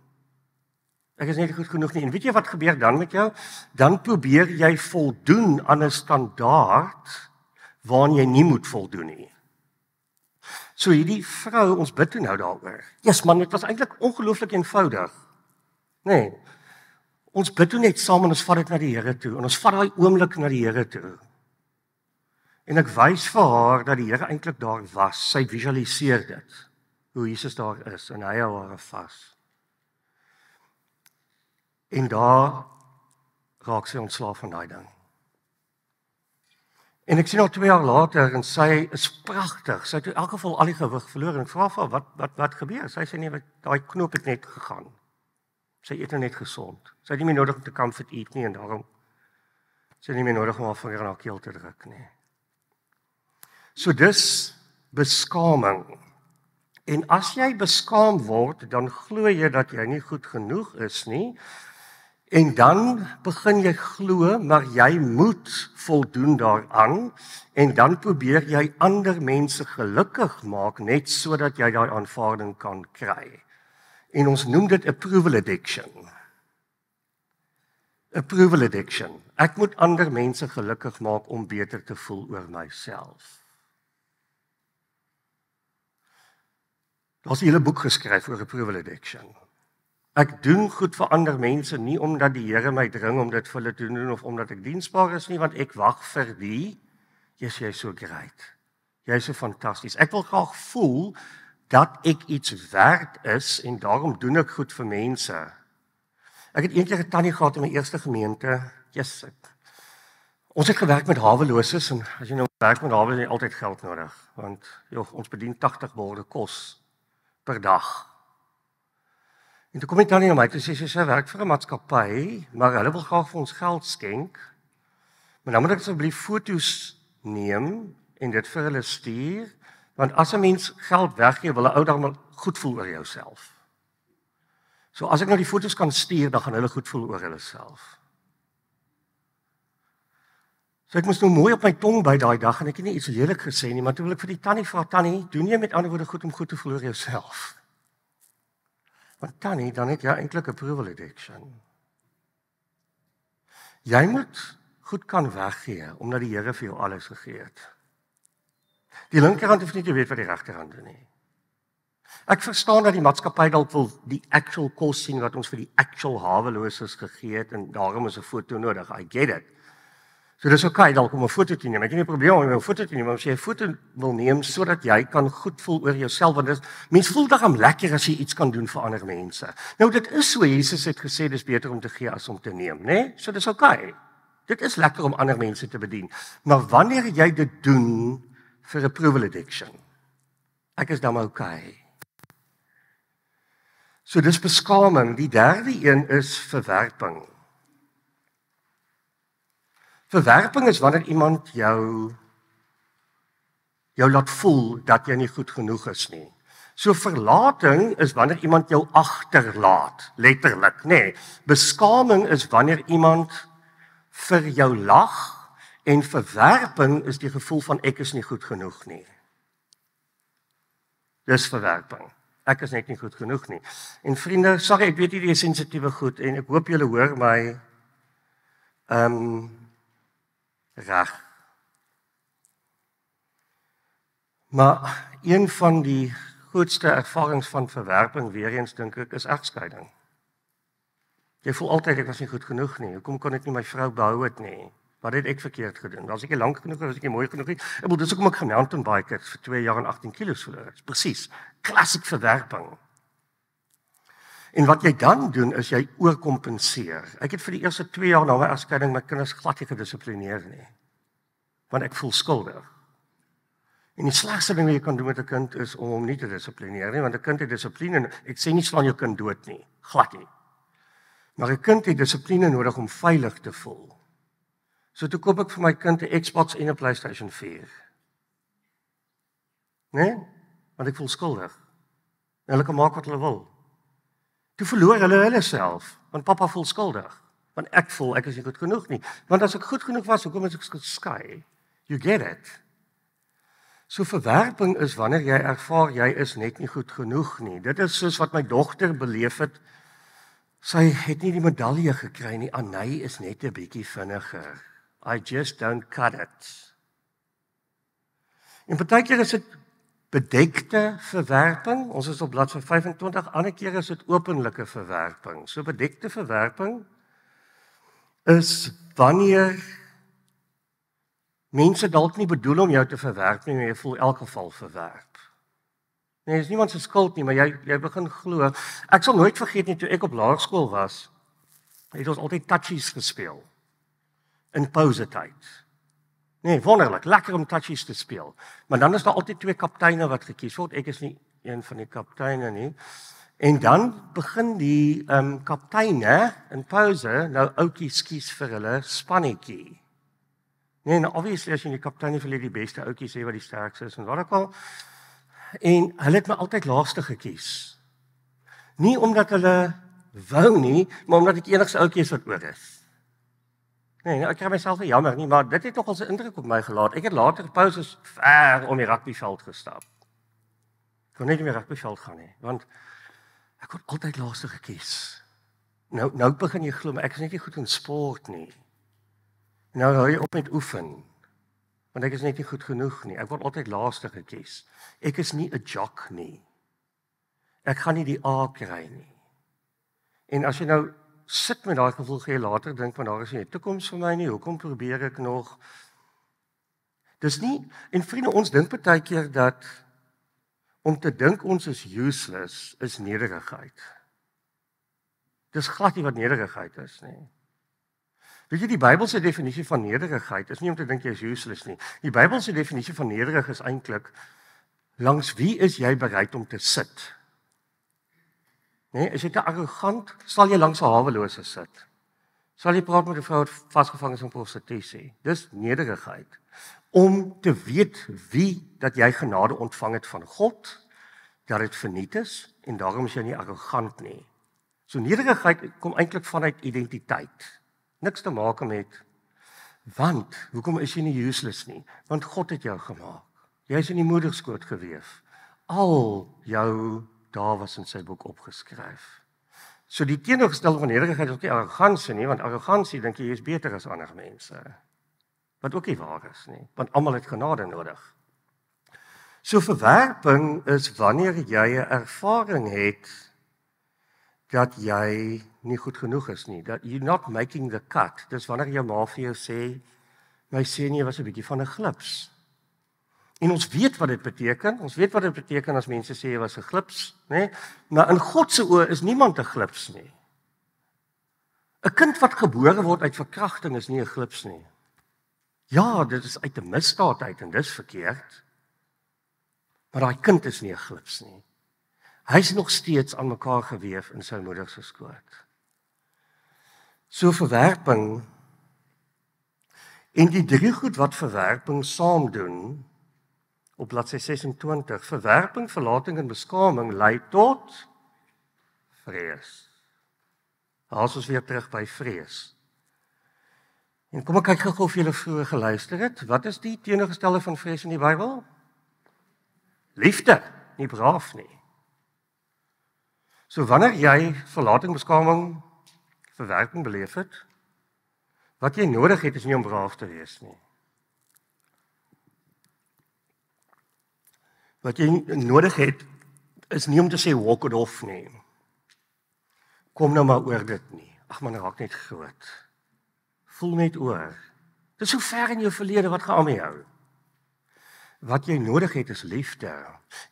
Ek is nie goed genoeg nie. En weet jy wat gebeur dan met jou? Dan probeer jy voldoen aan 'n standaard waaraan jy nie moet voldoen nie. So hierdie vrou, ons bid toe nou daaroor. Yes man, dit was eintlik ongelooflik eenvoudig. Nee. Ons bid toe net saam en ons vat dit na die Here toe. En ons vat daai oomblik na die Here toe. En ek wys vir haar dat die Here eintlik daar was. Sy visualiseer dit. Hoe Jesus daar is en hy hou haar vas. En daar raak sy ontslaaf van daai ding. En ek sien haar 2 jaar later en sy is pragtig. Sy het in elk geval al die gewig verloor en ek vra vir haar, wat gebeur? Sy sê nee, daai knoop het net gegaan. Sy eet net gesond. Sy het nie meer nodig om te comfort eat nie en daarom sy het nie meer nodig om haar vinger in haar keel te druk nie. So dis beskaming. En as jy beskaam word, dan glo jy dat jy nie goed genoeg is nie. En dan begin jy glo, maar jy moet voldoen daaraan. En dan probeer jy ander mense gelukkig maak, net sodat jy daai aanvaarding kan kry. En ons noem dit approval addiction. Approval addiction. Ek moet ander mense gelukkig maak om beter te voel oor myself. Daar's 'n hele boek geskryf oor approval addiction. Ek doen goed vir ander mense nie omdat die Here my dring om dit vir hulle te doen of omdat ek diensbaar is nie, want ek wag vir die, jy's so great. Jy's so fantasties. Ek wil graag voel dat ek iets werd is en daarom doen ek goed vir mense. Ek het eendag 'n tannie gehad in my eerste gemeente. Yes. Ons het gewerk met haweloses en as jy nou werk met haweloses, het jy altyd geld nodig, want ons bedien 80 borde kos per dag. En toe kom die tannie na my toe sê sy werk vir 'n maatskappy, maar hulle wil graag vir ons geld skenk. Maar dan moet ek asseblief foto's neem en dit vir hulle stuur, want as 'n mens geld weggee, wil 'n ou dan goed voel oor jouself. So as ek nou die foto's kan stuur, dan gaan hulle goed voel oor hulle self. So ek moes nou mooi op my tong by daai dag en ek het nie iets lelik gesê nie, maar toe wil ek vir die tannie vra, tannie, doen jy met ander woorde goed om goed te voel oor jouself? Want tannie, dan het jy eintlik 'n approval addiction. Jy moet goed kan weggee, omdat die Here vir jou alles gegee het. Die linkerhand hoef nie te weet wat die regterhand doen nie. Ek verstaan dat die maatskappy dalk wil die actual kos sien wat ons vir die actual haweloses gegee het en daarom is 'n foto nodig. I get it. So dis okay dalk om 'n foto te neem. Ek het nie 'n probleem om 'n foto te neem, maar as jy 'n foto wil neem sodat jy kan goed voel oor jouself, want dit mens voel daarom lekker as jy iets kan doen vir ander mense. Nou dit is so, Jesus het gesê dis beter om te gee as om te neem, né? So dis okay. Dit is lekker om ander mense te bedien. Maar wanneer jy dit doen vir approval addiction, ek is dan okay. So dis beskaming. Die derde een is verwerping. Verwerping is wanneer iemand jou laat voel dat jy nie goed genoeg is nie. So verlating is wanneer iemand jou agterlaat, letterlik, nê. Beskaming is wanneer iemand vir jou lag en verwerping is die gevoel van ek is nie goed genoeg nie. Dis verwerping. Ek is net nie goed genoeg nie. En vriende, sorry, ek weet hierdie is sensitiewe goed en ek hoop julle hoor my reg. Maar een van die grootste ervarings van verwerping, weer eens dink ek, is egskeiding. Jy voel altyd ek was nie goed genoeg nie. Hoekom kon ek nie my vrou behou het nie? Wat het ek verkeerd gedoen? Was ek nie lank genoeg, was ek nie mooi genoeg nie? Ek bedoel, dis hoekom ek gemountainbike het vir 2 jaar en 18 kilos verloor. Presies, klassiek verwerping. En wat jy dan doen, is jy oorkompenseer. Ek het vir die eerste 2 jaar na my egskeiding my kinders glad nie gedissiplineer nie. Want ek voel skuldig. En die slegste ding wat jy kan doen met 'n kind is om hom nie te dissiplineer nie, want 'n kind het dissipline, ek sê nie slaan jou kind dood nie, glad nie. Maar 'n kind het dissipline nodig om veilig te voel. So toe koop ek vir my kind 'n Xbox en 'n PlayStation 4. Nee? Want ek voel skuldig. En hulle kan maak wat hulle wil. Toe verloor hulle self, want pappa voel skuldig. Want ek voel ek is nie goed genoeg nie. Want as ek goed genoeg was, hoekom is ek geskei? You get it. So verwerping is wanneer jy ervaar jy is net nie goed genoeg nie. Dit is soos wat my dogter beleef het. Sy het nie die medalje gekry nie. Anay is net 'n bietjie vinniger. I just don't cut it. En partykeer is dit bedekte verwerping. Ons is op bladsy 25. Ander keer is dit openlike verwerping. So bedekte verwerping is wanneer mense dalk nie bedoel om jou te verwerp nie, maar jy voel in elk geval verwerp. Nee, is niemand se skuld nie, maar jy begin glo. Ek sal nooit vergeet nie, toe ek op laerskool was, het ons altyd touchies gespeel. In pausetyd. Nee, wonderlik, lekker om touchies te speel. Maar dan is daar altyd 2 kapteine wat gekies word. Ek is nie een van die kapteine nie. En dan begin die kapteine in pause nou oudjies kies vir hulle spannetjie. Nee, nou obviously as jy die kaptein wil hê die beste ouetjies sê wat die sterkste is en wat ook al. En hulle het my altyd laaste gekies. Nie omdat hulle wou nie, maar omdat ek enigste ouetjie is wat oor is. Nee, nou, ek kry myself nie jammer nie, maar dit het nogal 'n indruk op my gelaat. Ek het later pauses ver om die rugbyveld gestap. Ek kon net nie meer rugbyveld gaan nie, want ek word altyd laaste gekies. Nou begin jy glo, maar ek is net nie goed in sport nie. Nou hou jy op met oefen, want ek is net nie goed genoeg nie. Ek word altyd laaste gekies. Ek is nie 'n jock nie. Ek gaan nie die A kry nie. En as jy nou sit met daai gevoel, gaan jy later dink, van daar is nie 'n toekoms vir my nie, hoekom probeer ek nog? Dis nie, en vriende, ons dink baie keer dat om te dink ons is useless, is nederigheid. Dis glad nie wat nederigheid is nie. Weet jy, die Bybelse definisie van nederigheid is nie om te dink jy is useless nie. Die Bybelse definisie van nederig is eintlik, langs wie is jy bereid om te sit? Nee, as jy te arrogant, sal jy langs 'n hawelose sit. Sal jy praat met 'n vrou wat vasgevang is in prostitusie. Dis nederigheid. Om te weet wie dat jy genade ontvang het van God, dat dit verniet is, en daarom is jy nie arrogant nie. So nederigheid kom eintlik vanuit identiteit. Niks te maak met, want, hoekom is jy nie useless nie? Want God het jou gemaak. Jy is in die moederskoot geweef. Al jou dae was in sy boek opgeskryf. So die teenoorgestelde van nederigheid is ook nie arrogansie nie, want arrogansie dink jy is beter as ander mense. Wat ook nie waar is nie, want almal het genade nodig. So verwerping is wanneer jy 'n ervaring het dat jy nie goed genoeg is nie, that you're not making the cut. Dis wanneer jou ma vir jou sê, my seunie was 'n bietjie van 'n glips. En ons weet wat dit beteken. Ons weet wat dit beteken as mense sê jy was 'n glips, né? Maar in God se oë is niemand 'n glips nie. 'n Kind wat gebore word uit verkrachting is nie 'n glips nie. Ja, dit is uit 'n misdaad uit en dis verkeerd. Maar daai kind is nie 'n glips nie. Hy's nog steeds aan mekaar geweef in sy moeder se skoot. So verwerping en die 3 goed wat verwerping saam doen op bladsy 26, verwerping, verlating en beskaming lei tot vrees. Haas ons weer terug by vrees. En kom ek kyk gou of julle vroeër geluister het. Wat is die teenoorgestelde van vrees in die Bybel? Liefde, nie braaf nie. So wanneer jy verlating, beskaming, verwerping beleef het, wat jy nodig het is nie om braaf te wees nie. Wat jy nodig het is nie om te sê walk it off nie. Kom nou maar oor dit nie. Ag man, raak net groot. Voel net oor. Dit is so ver in jou verlede, wat gaan aan met jou? Wat jy nodig het is liefde.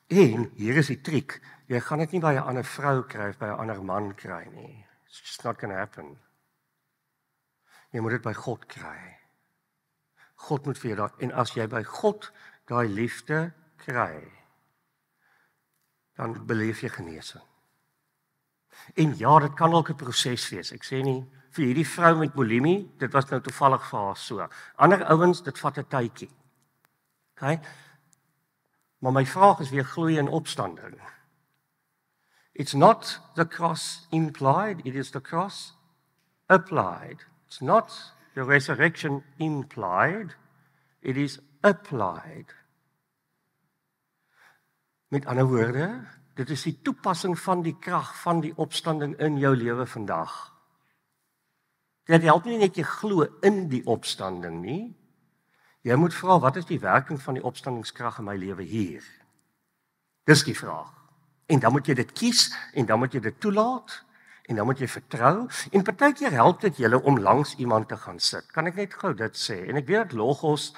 En hier is die triek, jy gaan dit nie by 'n ander vrou kry of by 'n ander man kry nie. It's just not going to happen. Jy moet dit by God kry. God moet vir jou en as jy by God daai liefde kry, dan beleef jy genesing. En ja, dit kan ook 'n proses wees. Ek sê nie vir hierdie vrou met bulimie, dit was nou toevallig vir haar so. Ander ouens, dit vat 'n tydjie. Okay? Maar my vraag is weer gloei in opstanding. It's not the cross implied, it is the cross applied. It's not the resurrection implied, it is applied. Met ander woorde, dit is die toepassing van die krag van die opstanding in jou lewe vandag. Dit help nie net jy glo in die opstanding nie. Jy moet vra, wat is die werking van die opstandingskrag in my lewe hier? Dis die vraag. En dan moet jy dit kies, en dan moet jy dit toelaat, en dan moet jy vertrou, en partykeer help dit julle om langs iemand te gaan sit. Kan ek net gou dit sê? En ek weet dat Logos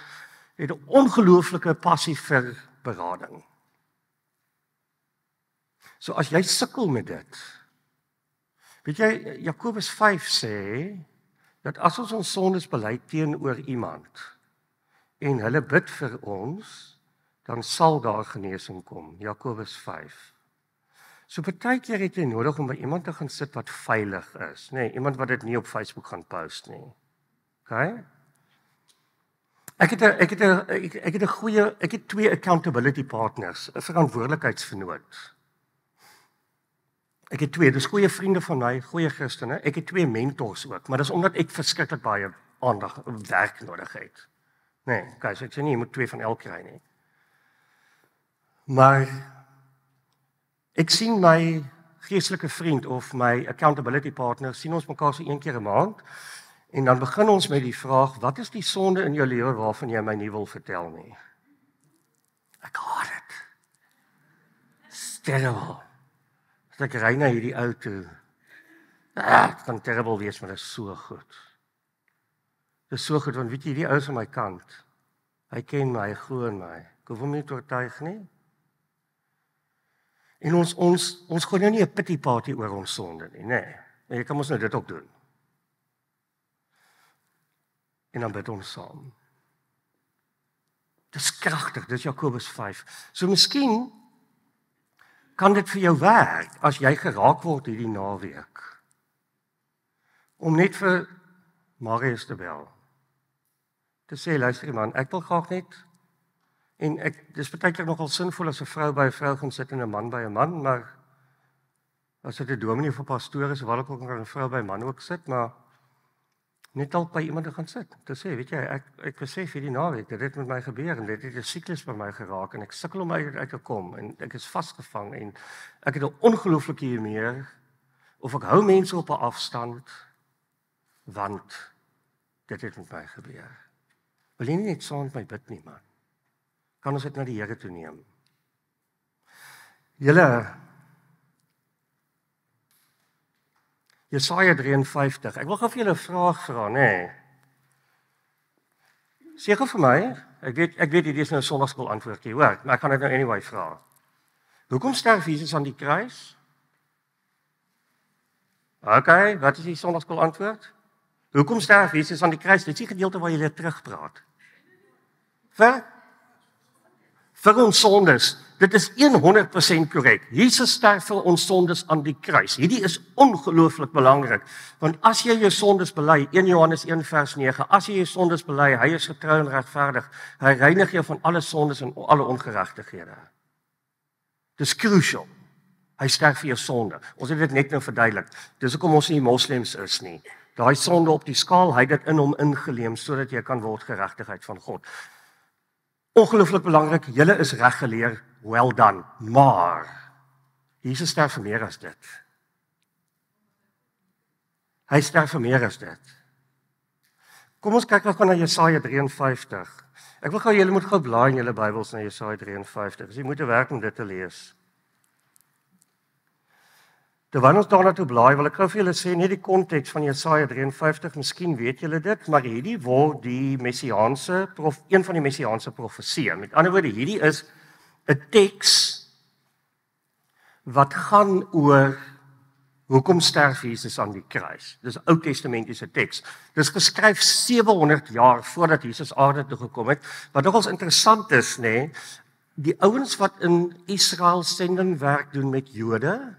het 'n ongelooflike passie vir berading. So as jy sukkel met dit, weet jy, Jakobus 5 sê, dat as ons sondes bely teenoor iemand, en hulle bid vir ons, dan sal daar genesing kom. Jakobus 5. So partykeer het jy nodig om by iemand te gaan sit wat veilig is, nee, iemand wat dit nie op Facebook gaan post nie. Okay? Ek het 2 accountability partners, 'n verantwoordelikheidsvernoot. Ek het 2, dis goeie vriende van my, goeie Christene. Ek het 2 mentors ook, maar dis omdat ek verskriklik baie aandag werk nodig het. Nee, okay, so ek sê nie jy moet 2 van elk kry nie. Maar ek sien my geestelike vriend of my accountability partner, sien ons mekaar so 1 keer 'n maand en dan begin ons met die vraag, wat is die sonde in jou lewe waarvan jy my nie wil vertel nie? Ek haat dit. Terrible. Ek ry na hierdie ou toe. Dit kan terrible wees, maar dit is so goed. Dit is so goed, want weet jy, die ou is aan my kant. Hy ken my, hy glo in my. Ek hoef hom nie te oortuig nie. En ons gooi nou nie 'n pity party oor ons sonde nie, nee. Maar jy kan ons nou dit ook doen. En dan bid ons saam. Dit is kragtig, dit is Jakobus 5. So miskien kan dit vir jou werk as jy geraak word hierdie naweek. Om net vir Marius te bel. Te sê, luister man, ek wil graag net, en dis partykeer nogal sinvol as 'n vrou by 'n vrou gaan sit en 'n man by 'n man, maar as dit 'n dominee of 'n pastoor is, waar ek ook 'n vrou by 'n man ook sit, maar net al by iemand te gaan sit. Te sê, weet jy, ek besef hierdie naweek dat dit met my gebeur en dit het 'n siklus by my geraak en ek sukkel om uit te kom en ek is vasgevang en ek het 'n ongelooflike humeur of ek hou mense op 'n afstand want dit het met my gebeur. Wil jy nie net saam met my bid nie, man? Kan ons dit na die Here toe neem? Jesaja 53. Ek wil gou vir julle 'n vraag vra, nê? Sê gou vir my, ek weet hierdie is nou 'n Sondagskool antwoordjie, hoor, maar ek gaan dit nou anyway vra. Hoekom sterf Jesus aan die kruis? Okay, wat is die Sondagskool antwoord? Hoekom sterf Jesus aan die kruis? Dit is die gedeelte waar jy terugpraat. Vir ons sondes. Dit is 100% korrek. Jesus sterf vir ons sondes aan die kruis. Hierdie is ongelooflik belangrik, want as jy jou sondes bely, 1 Johannes 1 vers 9, as jy jou sondes bely, hy is getrou en regverdig. Hy reinig jou van alle sondes en alle ongeregtighede. Dis crucial. Hy sterf vir jou sonde. Ons het dit net nou verduidelik. Dis hoekom ons nie moslems is nie. Daai sonde op die skaal, hy het dit in hom ingeleem sodat jy kan word geregtigheid van God. Ongelooflik belangrik, julle is reggeleer, well done, maar Jesus sterf vir meer as dit. Hy sterf vir meer as dit. Kom ons kyk gou na Jesaja 53. Ek wil gou julle moet gou blaai in julle Bybels na Jesaja 53. Dis moet werk om dit te lees. Terwyl ons daarna toe blaai, wil ek gou vir julle sê net die konteks van Jesaja 53, miskien weet julle dit, maar hierdie word een van die messiaanse profesieë. Met ander woorde, hierdie is 'n teks wat gaan oor hoekom sterf Jesus aan die kruis. Dis 'n Ou Testamentiese teks. Dis geskryf 700 jaar voordat Jesus aarde toe gekom het. Wat nogals interessant is, nê, die ouens wat in Israel sendingwerk doen met Jode,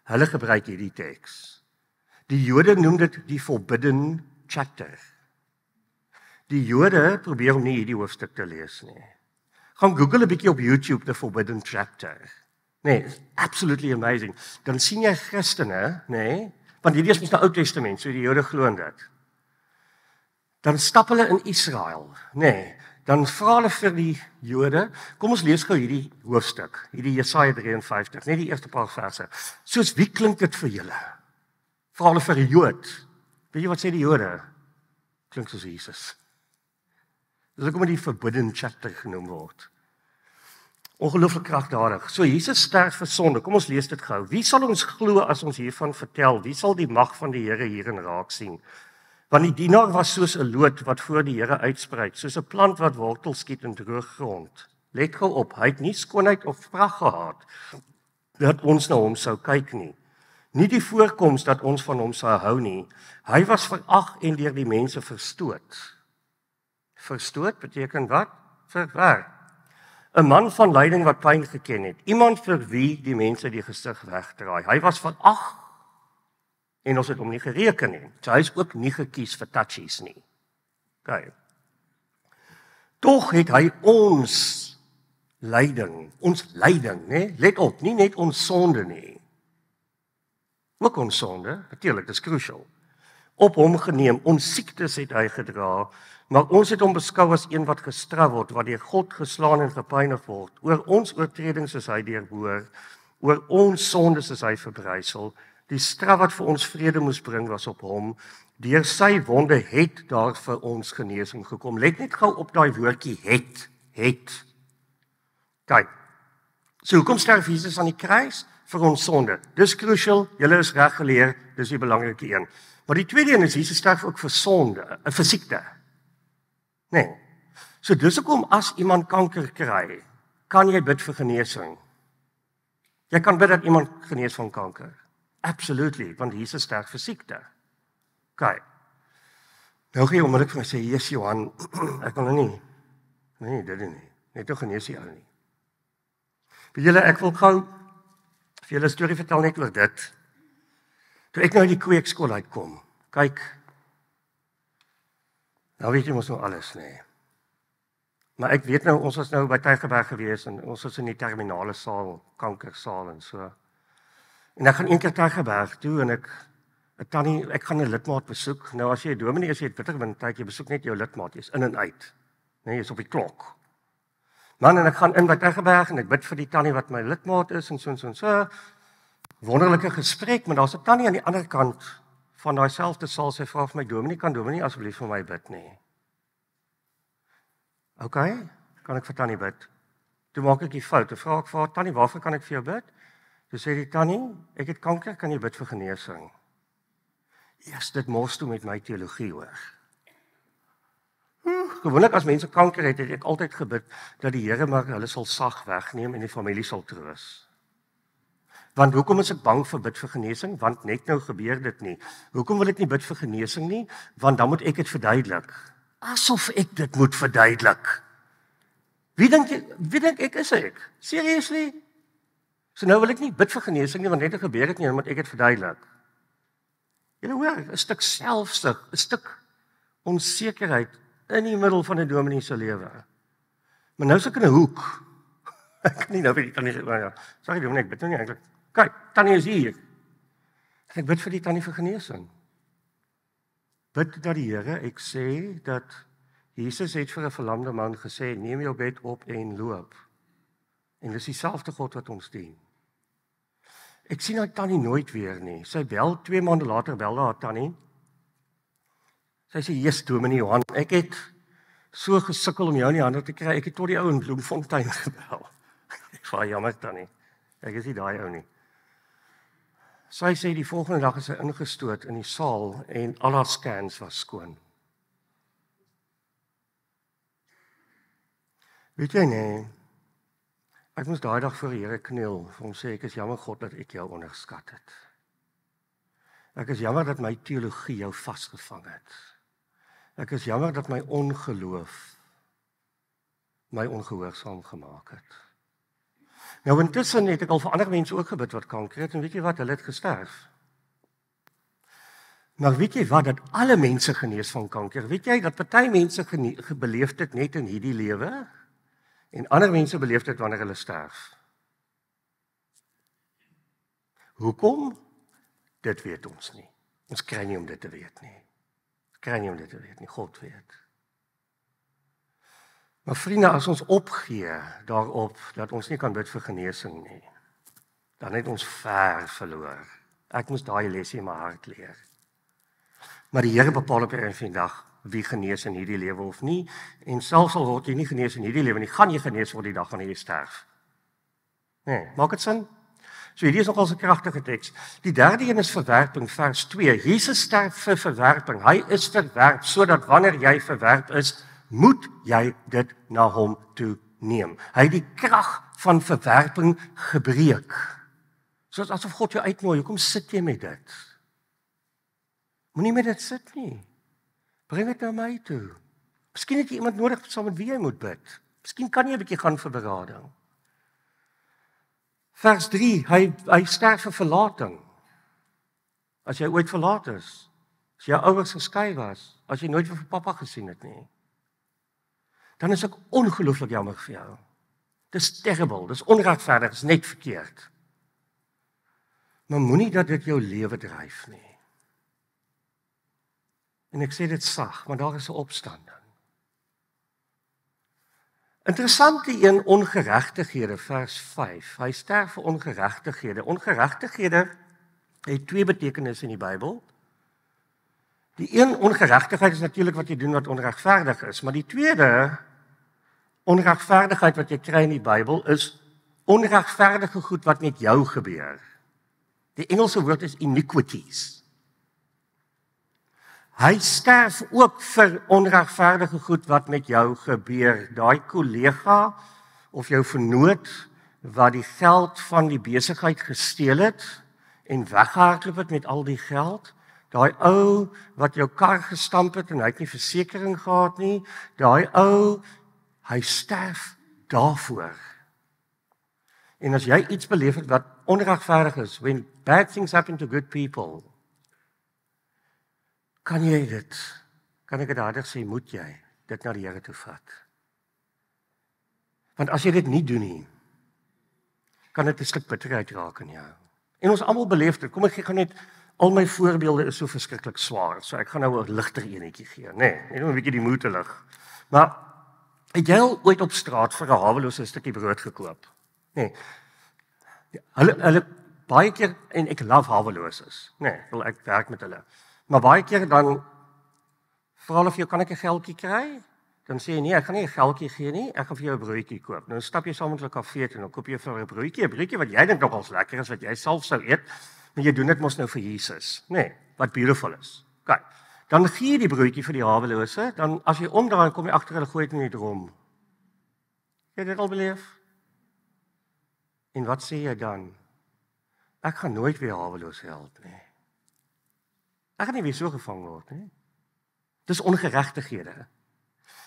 hulle gebruik hierdie teks. Die Jode noem dit die forbidden chapter. Die Jode probeer om nie hierdie hoofstuk te lees nie. Gaan Google 'n bietjie op YouTube the forbidden chapter. Nee, it's absolutely amazing. Dan sien jy Christene, nê, want hierdie is mos nou Ou Testament, so die Jode glo in dit. Dan stap hulle in Israel, nê. Dan vra hulle vir die Jode, kom ons lees gou hierdie hoofstuk, hierdie Jesaja 53, net die eerste paar verse. Soos wie klink dit vir julle? Vra hulle vir 'n Jood. Weet jy wat sê die Jode? Klink soos Jesus. Dis hoekom dit die forbidden chapter genoem word. Ongelooflik kragtadig. So Jesus sterf vir sonde. Kom ons lees dit gou. Wie sal ons glo as ons hiervan vertel? Wie sal die mag van die Here hierin raak sien? Want die dienaar was soos 'n loot wat voor die Here uitspruit, soos 'n plant wat wortel skiet in droë grond. Let gou op, hy het nie skoonheid of pragt gehad dat ons na hom sou kyk nie. Nie die voorkoms dat ons van hom sou hou nie. Hy was verag en deur die mense verstoot. Verstoot beteken wat? Verwerp. 'n man van lyding wat pyn geken het. Iemand vir wie die mense die gesig wegdraai. Hy was verag en ons het hom nie gereken nie. So hy is ook nie gekies vir touchies nie. OK. Tog het hy ons lyding, né? Let op, nie net ons sonde nie. Ook ons sonde, natuurlik, dis crucial. Op hom geneem, ons siektes het hy gedra, maar ons het hom beskou as een wat gestraf word, wat deur God geslaan en gepynig word. Oor ons oortredings is hy deurboor, oor ons sondes is hy verbrysel. Die straf wat vir ons vrede moes bring was op hom. Deur sy wonde het daar vir ons genesing gekom. Let net gou op daai woordjie het. Kyk. So hoekom sterf Jesus aan die kruis? Vir ons sonde. Dis crucial, julle is reg geleer, dis die belangrike een. Maar die tweede een is Jesus sterf ook vir sonde, vir siekte. Nee. So dis hoekom as iemand kanker kry, kan jy bid vir genesing. Jy kan bid dat iemand genees van kanker. Absolutely, want Jesus sterf vir siekte. OK. Nou gee jy onmiddellik vir my sê, "Jesus Johan, ek kan nou nie. Nee, dit nie. Net nog genees jy al nie." Weet julle, ek wil gou vir julle 'n storie vertel net oor dit. Toe ek nou uit die kweekskool uitkom, kyk, nou weet jy mos nou alles, nee. Maar ek weet nou, ons was nou by Tygerberg gewees en ons was in die terminale saal, kankersaal en so. En ek gaan een keer Tygerberg toe en ek gaan 'n lidmaat besoek. Nou as jy 'n dominee is, jy het bitterwind tyd, jy besoek net jou lidmaat, jy's in en uit. Nee, jy's op die klok. Man, en ek gaan in by Tygerberg en ek bid vir die tannie wat my lidmaat is en so. Wonderlike gesprek, maar daar's 'n tannie aan die ander kant van daai selfde saal. Sy vra vir my, kan dominee asseblief vir my bid nie? OK, kan ek vir tannie bid? Toe maak ek die fout. Toe vra ek vir haar, tannie, waarvoor kan ek vir jou bid? Toe sê die tannie, ek het kanker, kan jy bid vir genesing? Eers dit mors toe met my teologie hoor. Gewoonlik as mense kanker het ek altyd gebid dat die Here maar hulle sal sag wegneem en die familie sal troos. Want hoekom is ek bang vir bid vir genesing? Want net nou gebeur dit nie. Hoekom wil ek nie bid vir genesing nie? Want dan moet ek dit verduidelik. Asof ek dit moet verduidelik. Wie dink ek is ek? Seriously? So nou wil ek nie bid vir genesing nie, want net gebeur dit nie, dan moet ek dit verduidelik. Julle hoor, 'n stuk selfsug, 'n stuk onsekerheid in die middel van 'n dominee se lewe. Maar nou is ek in 'n hoek. Ek kan nie nou vir die tannie sê, ja, sorry dominee, ek bid nou nie eintlik. Kyk, tannie is hier. Ek bid vir die tannie vir genesing. Bid dat die Here, ek sê dat Jesus het vir 'n verlamde man gesê, neem jou bed op en loop. En dis dieselfde God wat ons dien. Ek sien haar tannie nooit weer nie. Sy bel 2 maande later bel haar tannie. Sy sê, "Jesus Dominee Johan, ek het so gesukkel om jou in die hande te kry. Ek het tot die ou in Bloemfontein gebel." Ek vra, "Jammer tannie, ek is nie daai ou nie." Sy sê die volgende dag is sy ingestoot in die saal en al haar scans was skoon. Weet jy nee, ek moes daai dag voor die Here kniel, vir hom sê, ek is jammer God dat ek jou onderskat het. Ek is jammer dat my teologie jou vasgevang het. Ek is jammer dat my ongeloof my ongehoorsaam gemaak het. Nou intussen het ek al vir ander mense ook gebid wat kanker het, en weet jy wat, hulle het gesterf. Maar weet jy wat, dat alle mense genees van kanker, weet jy, dat party mense beleef dit net in hierdie lewe, en ander mense beleef dit wanneer hulle sterf. Hoekom? Dit weet ons nie. Ons kry nie om dit te weet nie. Ons kry nie om dit te weet nie, God weet. Maar vriende, as ons opgee daarop, dat ons nie kan bid vir genesing nie, dan het ons ver verloor. Ek moes daai lesie in my hart leer. Maar die Here bepaal op 'n einde van die dag, wie genees in hierdie lewe of nie, en selfs al word jy nie genees in hierdie lewe nie, gaan jy genees word die dag wanneer jy sterf. Nee, maak dit sin? So hierdie is nogal 'n kragtige teks. Die derde een is verwerping, vers 2. Jesus sterf vir verwerping. Hy is verwerp, sodat wanneer jy verwerp is, moet jy dit na hom toe neem. Hy het die krag van verwerping gebreek. Soos asof God jou uitnooi, hoekom sit jy met dit? Moenie met dit sit nie. Bring dit na my toe. Miskien het jy iemand nodig saam met wie jy moet bid. Miskien kan jy 'n bietjie gaan vir berading. Vers 3, hy sterf vir verlating. As jy ooit verlaat is, as jou ouers geskei was, as jy nooit vir pappa gesien het nie, dan is ek ongelooflik jammer vir jou. Dis terrible, dis onregverdig, dis net verkeerd. Maar moenie dat dit jou lewe dryf nie. En ek sê dit sag, maar daar is 'n opstanding. Interessante een, ongeregtighede, vers 5. Hy sterf vir ongeregtighede. Ongeregtighede het 2 betekenisse in die Bybel. Die een, ongeregtigheid, is natuurlik wat jy doen wat onregverdig is, maar die tweede, onregverdigheid wat jy kry in die Bybel, is onregverdige goed wat met jou gebeur. Die Engelse woord is iniquities. Hy sterf ook vir onregverdige goed wat met jou gebeur. Daai kollega of jou vernoot wat die geld van die besigheid gesteel het en weggehardloop het met al die geld, daai ou wat jou kar gestamp het en hy het nie versekering gehad nie, daai ou, hy sterf daarvoor. En as jy iets beleef het wat onregverdig is, when bad things happen to good people, kan jy dit, kan ek dit hartig sê, moet jy dit na die Here toe vat. Want as jy dit nie doen nie, kan dit 'n stuk bitterheid raak in jou. En ons almal beleef dit. Kom ek gaan net, al my voorbeelde is so verskriklik swaar, so ek gaan nou 'n ligter enetjie gee. Nee, net om 'n bietjie die moed te lig. Maar het jy al ooit op straat vir 'n hawelose stukkie brood gekoop? Nee. Hulle baie keer, en ek love haweloses. Nee, wil ek werk met hulle. Maar baie keer dan vra hulle vir jou, kan ek 'n geldjie kry? Dan sê jy nee, ek gaan nie 'n geldjie gee nie, ek gaan vir jou 'n broodjie koop. Nou stap jy saam met hulle kafee toe en dan koop jy vir 'n broodjie wat jy dink nogals lekker is, wat jy self sou eet, maar jy doen dit mos nou vir Jesus. Nee, wat beautiful is. Kyk, dan gee jy die broodjie vir die hawelose, dan as jy omdraai kom jy agter hulle gooi dit in die drom. Jy het dit al beleef? En wat sê jy dan? Ek gaan nooit weer haweloos help nie. Ek gaan nie weer so gevang word nie. Dis ongeregtighede.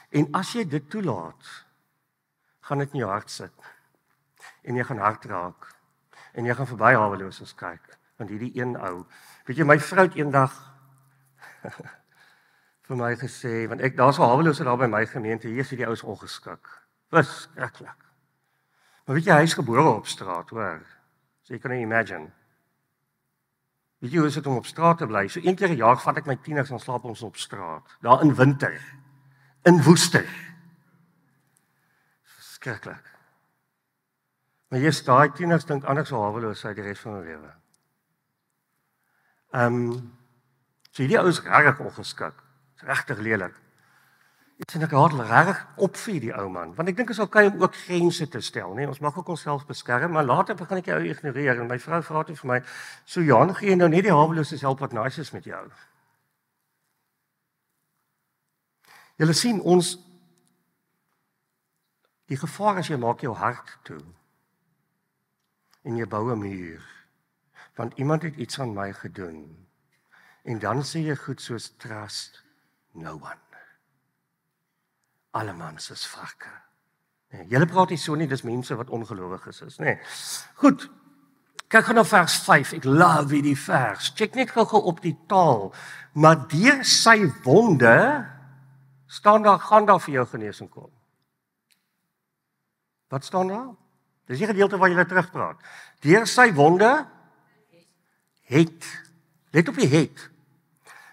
En as jy dit toelaat, gaan dit in jou hart sit. En jy gaan hard raak. En jy gaan verby haweloses kyk. Want hierdie een ou, weet jy, my vrou het eendag vir my gesê, want daar's 'n hawelose daar by my gemeente, hier is die ou is ongeskik. Verskriklik. Maar weet jy, hy is gebore op straat, hoor. So jy kan nie imagine. Weet jy hoe is dit om op straat te bly? So 1 keer 'n jaar vat ek my tieners en slaap ons op straat. Daar in winter. In woeste. Verskriklik. Maar jy's daai tieners dink anders oor haweloosheid die res van hulle lewe. So hierdie ou is regtig ongeskik. Is regtig lelik. Ek sien ek haat regtig op vir die ou man, want ek dink is okay om ook grense te stel, nee, ons mag ook onsself beskerm, maar later begin ek jou ignoreer en my vrou vra toe vir my, so Jan, gee jy nou net die haweloses help wat nice is met jou. Julle sien ons die gevaar is jy maak jou hart toe en jy bou 'n muur, want iemand het iets aan my gedoen en dan sê jy goed soos trust no one. Alle mans is varke. Nee, julle praat nie so nie, dis mense wat ongelowiges is, nee. Goed, kyk gou na vers 5, ek love hierdie vers, check net gou op die taal, maar deur sy wonde, gaan daar vir jou genesing kom. Wat staan daar? Dis die gedeelte waar julle terugpraat. Deur sy wonde, let op die het.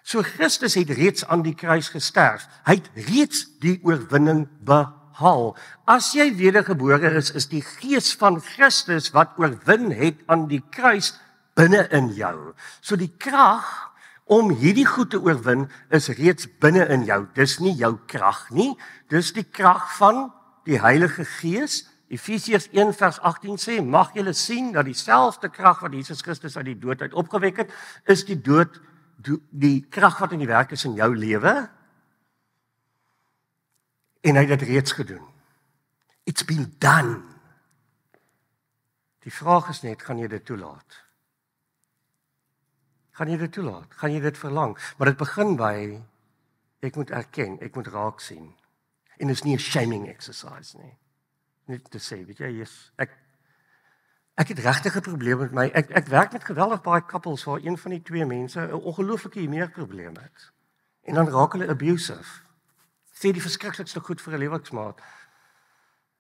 So Christus het reeds aan die kruis gesterf. Hy het reeds die oorwinning behaal. As jy wedergebore is die gees van Christus wat oorwin het aan die kruis binne in jou. So die krag om hierdie goed te oorwin is reeds binne in jou. Dis nie jou krag nie, dis die krag van die Heilige Gees. Efesiërs 1 vers 18 sê, mag julle sien dat dieselfde krag wat Jesus Christus uit die dood uit opgewek het, is die krag wat in die werk is in jou lewe, en hy het dit reeds gedoen. It's been done. Die vraag is net, gaan jy dit toelaat? Gaan jy dit toelaat? Gaan jy dit verlang? Maar dit begin by, ek moet erken, ek moet raak sien. En dit is nie 'n shaming exercise nie. Net te sê, weet jy, ek het regtig 'n probleem met my. Ek werk met geweldig baie couples waar een van die twee mense 'n ongelooflike humorprobleem het. En dan raak hulle abusive. Sê die verskriklikste goed vir 'n lewensmaat.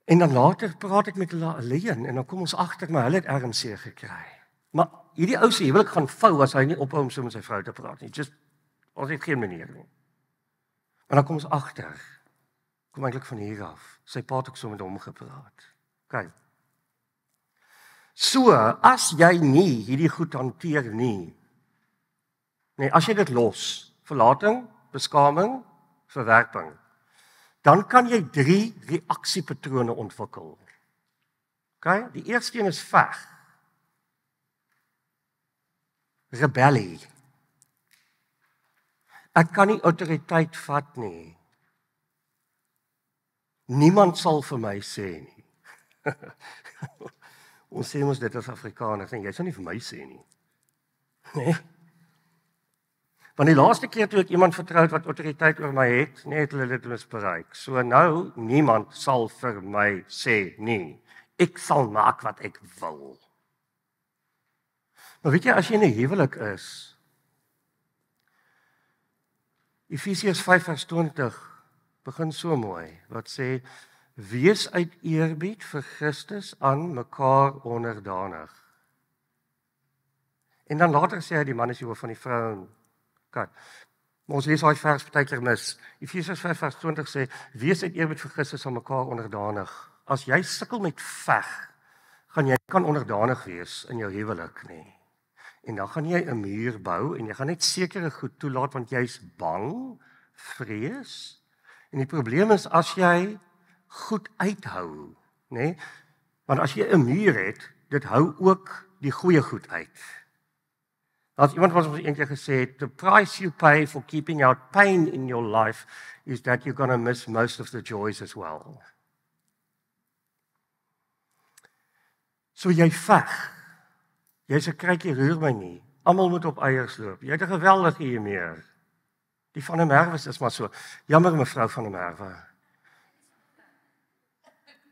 En dan later praat ek met hulle alleen en dan kom ons agter maar hulle het RMC gekry. Maar hierdie ou se huwelik gaan vou as hy nie ophou om so met sy vrou te praat nie. Ons het geen manier nie. Maar dan kom ons agter. Kom eintlik van hier af. Sy pa het ook so met hom gepraat. OK. So, as jy nie hierdie goed hanteer nie, as jy dit los, verlating, beskaming, verwerping, dan kan jy 3 reaksiepatrone ontwikkel. OK? Die eerste een is veg. Rebellie. Ek kan nie autoriteit vat nie. Niemand sal vir my sê nie. Ons sê ons dit as Afrikaners, en jy sal nie vir my sê nie. Nee. Want die laaste keer toe ek iemand vertrou wat autoriteit oor my het, het hulle dit misbruik. So nou, niemand sal vir my sê nie. Ek sal maak wat ek wil. Maar weet jy, as jy in 'n huwelik is, Efesiërs 5 vers 20 begin so mooi, wat sê, wees uit eerbied vir Christus aan mekaar onderdanig. En dan later sê hy, die man is die hoof van die vrou en kat. Maar ons lees daai vers partykeer mis. Efesiërs 5 vers 20 sê, wees uit eerbied vir Christus aan mekaar onderdanig. As jy sukkel met veg, gaan jy kan onderdanig wees in jou huwelik nie. En dan gaan jy 'n muur bou en jy gaan net sekere goed toelaat want jy's bang, vrees. En die probleem is as jy goed uithou, nê? Want as jy 'n muur het, dit hou ook die goeie goed uit. Daar's iemand wat ons eendag gesê het, the price you pay for keeping out pain in your life is that you're going to miss most of the joys as well. So jy veg. Jy sê kykie roer my nie. Almal moet op eiers loop. Jy het 'n geweldige humeur. Die van der Merwe is maar so. Jammer mevrou van der Merwe.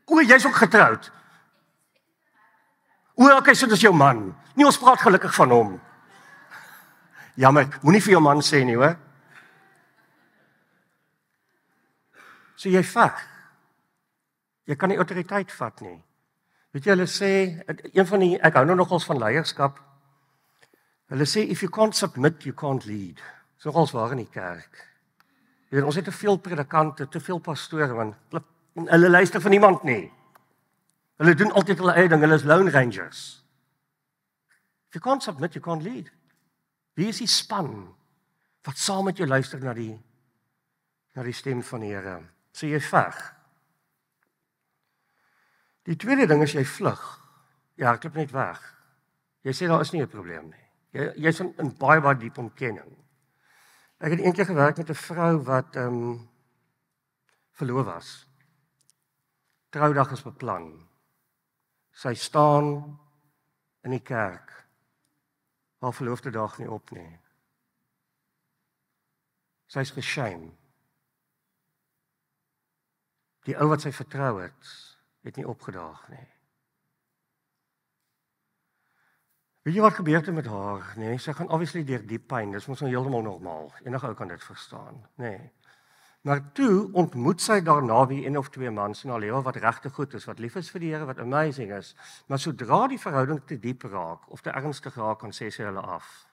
O, jy's ook getroud. O, okay, so dis jou man. Nie ons praat gelukkig van hom. Jammer, moenie vir jou man sê nie, hoor. So jy veg. Jy kan nie autoriteit vat nie. Weet jy, hulle sê, een van die, ek hou nou nogals van leierskap. Hulle sê, if you can't submit, you can't lead. Dis nogals waar in die kerk. Weet, ons het te veel predikante, te veel pastore, want hulle luister van niemand nie. Hulle doen altyd hulle eie ding, hulle is Lone Rangers. If you can't submit, you can't lead. Wie is die span wat saam met jou luister na die stem van die Here? So jy veg. Die tweede ding is jy vlug. Ja, ek loop net weg. Jy sê daar is nie 'n probleem nie. Jy's in baie diep ontkenning. Ek het eendag gewerk met 'n vrou wat verloof was. Troudag is beplan. Sy staan in die kerk. Haar verloofde dag nie op nie. Sy is geshame. Die ou wat sy vertrou het nie opgedaag nie. Weet jy wat gebeur het met haar? Nee, sy gaan obviously deur diep pyn. Dis mos nou heeltemal normaal. Enige ou kan dit verstaan, nee. Maar toe ontmoet sy daarna wie een of twee mans in haar lewe wat regtig goed is, wat lief is vir die Here, wat amazing is. Maar sodra die verhouding te diep raak of te ernstig raak, dan sê sy hulle af.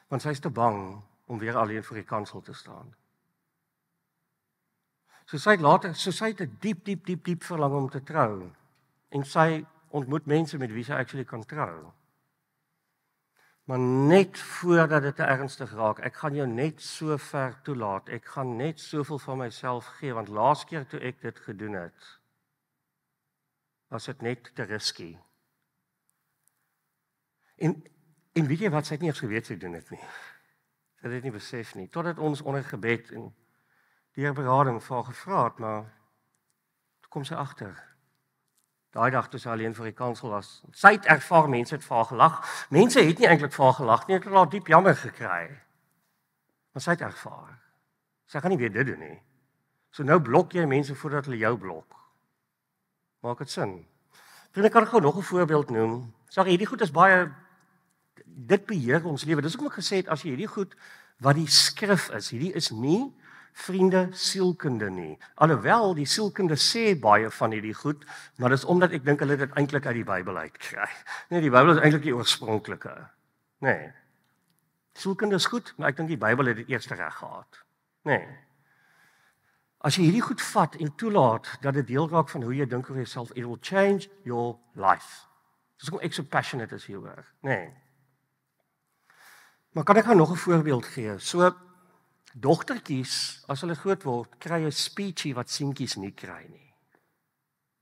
Want sy is te bang om weer alleen voor die kansel te staan. So sy het 'n diep verlang om te trou. En sy ontmoet mense met wie sy actually kan trou. Maar net voordat dit te ernstig raak, ek gaan jou net so ver toelaat, ek gaan net soveel van myself gee, want laas keer toe ek dit gedoen het, was dit net te risky. En weet jy wat, sy het nie eens geweet sy doen dit nie. Sy het dit nie besef nie, totdat ons onder gebed en deur berading vir haar gevra het, maar toe kom sy agter. Daai dag toe sy alleen vir die kansel was, sy het ervaar, mense het vir haar gelag. Mense het nie eintlik vir haar gelag nie, het haar diep jammer gekry. Maar sy het ervaar. Sy gaan nie weer dit doen nie. So nou blok jy mense voordat hulle jou blok. Maak dit sin? Vriende, kan ek gou nog 'n voorbeeld noem? Sorry, hierdie goed is baie, dit beheer ons lewe. Dis hoekom ek gesê het, as jy hierdie goed, wat die skrif is, hierdie is nie vriende sielkunde nie. Alhoewel die sielkunde sê baie van hierdie goed, maar dis omdat ek dink hulle dit eintlik uit die Bybel uitkry. Nee, die Bybel is eintlik die oorspronklike. Nee. Sielkunde is goed, maar ek dink die Bybel het dit eers reg gehad. Nee. As jy hierdie goed vat en toelaat dat dit deel raak van hoe jy dink oor jouself, it will change your life. Dis hoekom ek so passionate is hieroor. Nee. Maar kan ek nou nog 'n voorbeeld gee? So dogtertjies, as hulle groot word, kry 'n speechie wat seentjies nie kry nie.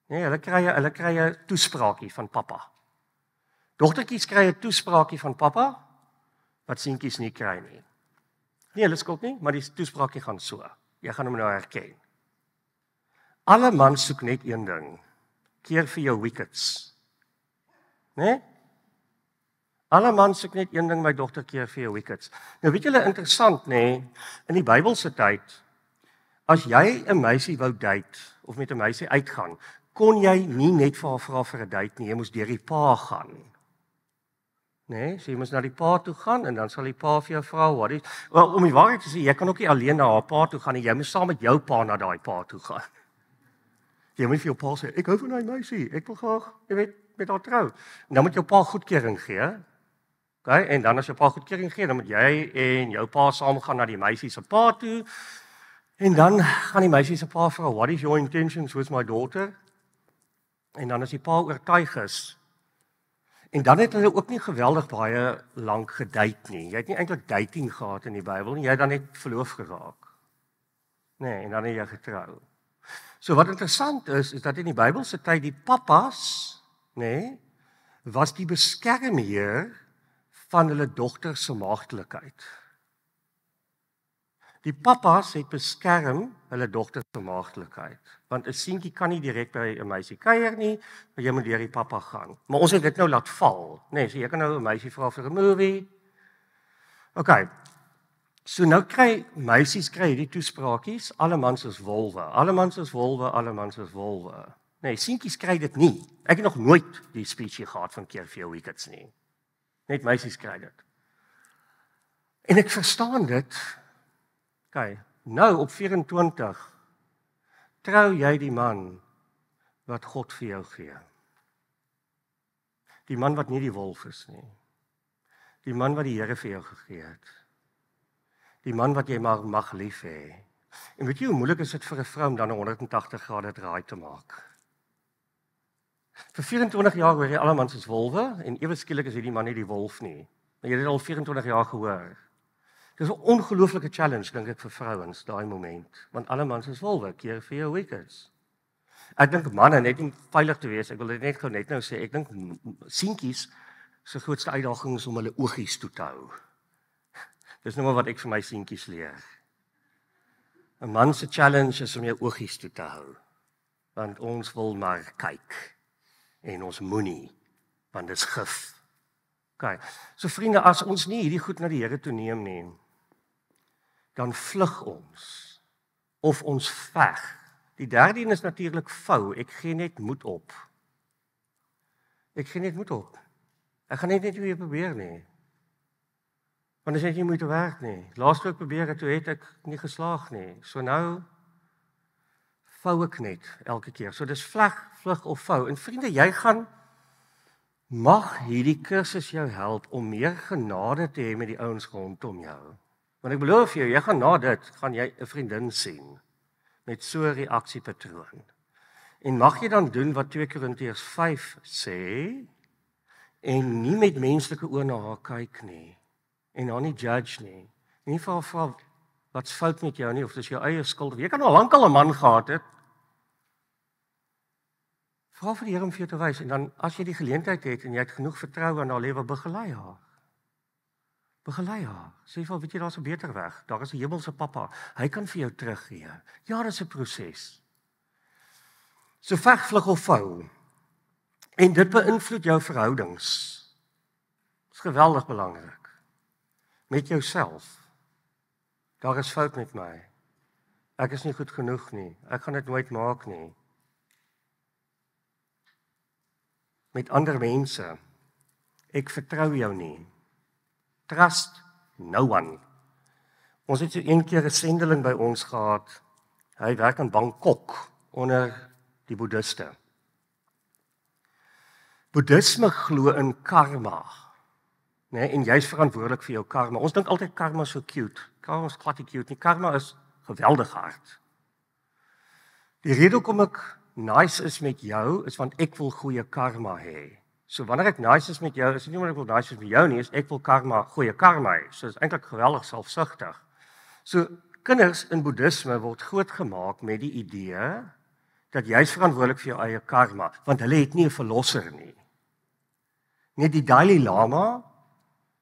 Nee, hulle kry 'n toespraakie van pappa. Dogtertjies kry 'n toespraakie van pappa wat seentjies nie kry nie. Nie hulle skuld nie, maar die toespraakie gaan so. Jy gaan hom nou herken. Alle mans soek net een ding. Keer vir jou wickets. Nee? Alle mans soek net een ding, my dogter, keer vir jou wickets. Nou weet julle, interessant, nê, in die Bybelse tyd, as jy 'n meisie wou date, of met 'n meisie uitgaan, kon jy nie net vir haar vra vir 'n date nie, jy moes deur die pa gaan. Nee, so jy moes na die pa toe gaan, en dan sal die pa vir jou vra, om die waarheid te sê, jy kan ook nie alleen na haar pa toe gaan nie, jy moet saam met jou pa na daai pa toe gaan. Jy moet vir jou pa sê, ek hou van daai meisie, ek wil graag, jy weet, met haar trou. En dan moet jou pa goedkeuring gee. Okay, en dan as jou pa goedkeuring gee, dan moet jy en jou pa saam gaan na die meisie se pa toe. En dan gaan die meisie se pa vra, "What is your intentions with my daughter?" En dan as die pa oortuig is. En dan het hulle ook nie geweldig baie lank gedate nie. Jy het nie eintlik dating gehad in die Bybel nie, jy het dan net verloof geraak. Nee, en dan het jy getrou. So wat interessant is dat in die Bybelse tyd die pappas, nee, was die beskermheer van hulle dogter se maagdelikheid. Die pappas het beskerm hulle dogter se maagdelikheid, want 'n seentjie kan nie direk by 'n meisie kuier nie, maar jy moet deur die pappa gaan. Maar ons het dit nou laat val, nee, so jy kan nou 'n meisie vra vir 'n movie. Okay. So nou kry meisies hierdie toespraakies, alle mans is wolwe, alle mans is wolwe, alle mans is wolwe. Nee, seentjies kry dit nie. Ek het nog nooit die speechie gehad van keer vir jou wickets nie. Net meisies kry dit. En ek verstaan dit. Okay, nou op 24 trou jy die man wat God vir jou gee. Die man wat nie die wolf is nie. Die man wat die Here vir jou gegee het. Die man wat jy maar mag lief hê. En weet jy hoe moeilik is dit vir 'n vrou om dan 'n 180 grade draai te maak? Vir 24 jaar hoor jy almal is wolwe en ewe skielik is hierdie man nie die wolf nie. Maar jy het dit al 24 jaar gehoor. Dis 'n ongelooflike challenge dink ek vir vrouens daai moment, want alle mans is wolwe, keer vir jou weekends. Ek dink manne net om veilig te wees, ek wil dit net nou sê, ek dink seentjies se grootste uitdaging is om hulle oogies toe te hou. Dis nou maar wat ek vir my seentjies leer. 'n Man se challenge is om jou oogies toe te hou, want ons wil maar kyk en ons moenie, want dis gif. Okay. So vriende, as ons nie hierdie goed na die Here toe neem nie, dan vlug ons of ons veg. Die derde een is natuurlik vou. Ek gee net moed op. Ek gaan net nie weer probeer nie. Want dit is net nie moeite werd nie. Laas toe ek probeer het, toe het ek nie geslaag nie. So nou vou ek net elke keer. So dis vlug of vou. En vriende, jy gaan mag hierdie kursus jou help om meer genade te hê met die ouens rondom jou. Want ek beloof jou, jy gaan na dit, gaan jy 'n vriendin sien met so 'n reaksiepatroon. En mag jy dan doen wat 2 Korintiërs 5 sê en nie met menslike oë na haar kyk nie en haar nie judge nie. Nie vir haar wat's fout met jou nie of dis jou eie skuld. Jy kan al lank 'n man gehad het. Vra vir die Here om vir jou te wys en dan as jy die geleentheid het en jy het genoeg vertroue in haar lewe, begelei haar. Sê vir haar, weet jy, daar's 'n beter weg. Daar is 'n hemelse Pappa. Hy kan vir jou teruggee. Ja, dis 'n proses. So veg, vlug of vou. En dit beïnvloed jou verhoudings. Dit is geweldig belangrik. Met jouself. Daar is fout met my. Ek is nie goed genoeg nie. Ek gaan dit nooit maak nie. Met ander mense. Ek vertrou jou nie. Trust no one. Ons het so een keer 'n sendeling by ons gehad. Hy werk in Bangkok onder die boeddhiste. Boeddhisme glo in karma. Nee, en jy's verantwoordelik vir jou karma. Ons dink altyd karma is so cute. Karma is glad nie cute nie. Karma is geweldig hard. Die rede hoekom ek nice is met jou is want ek wil goeie karma hê. So wanneer ek nice is met jou, is dit nie omdat ek wil nice is met jou nie, is ek wil goeie karma hê. So is eintlik geweldig selfsugtig. So kinders in boeddhisme word grootgemaak met die idee dat jy is verantwoordelik vir jou eie karma, want hulle het nie 'n verlosser nie. Net die Dalai Lama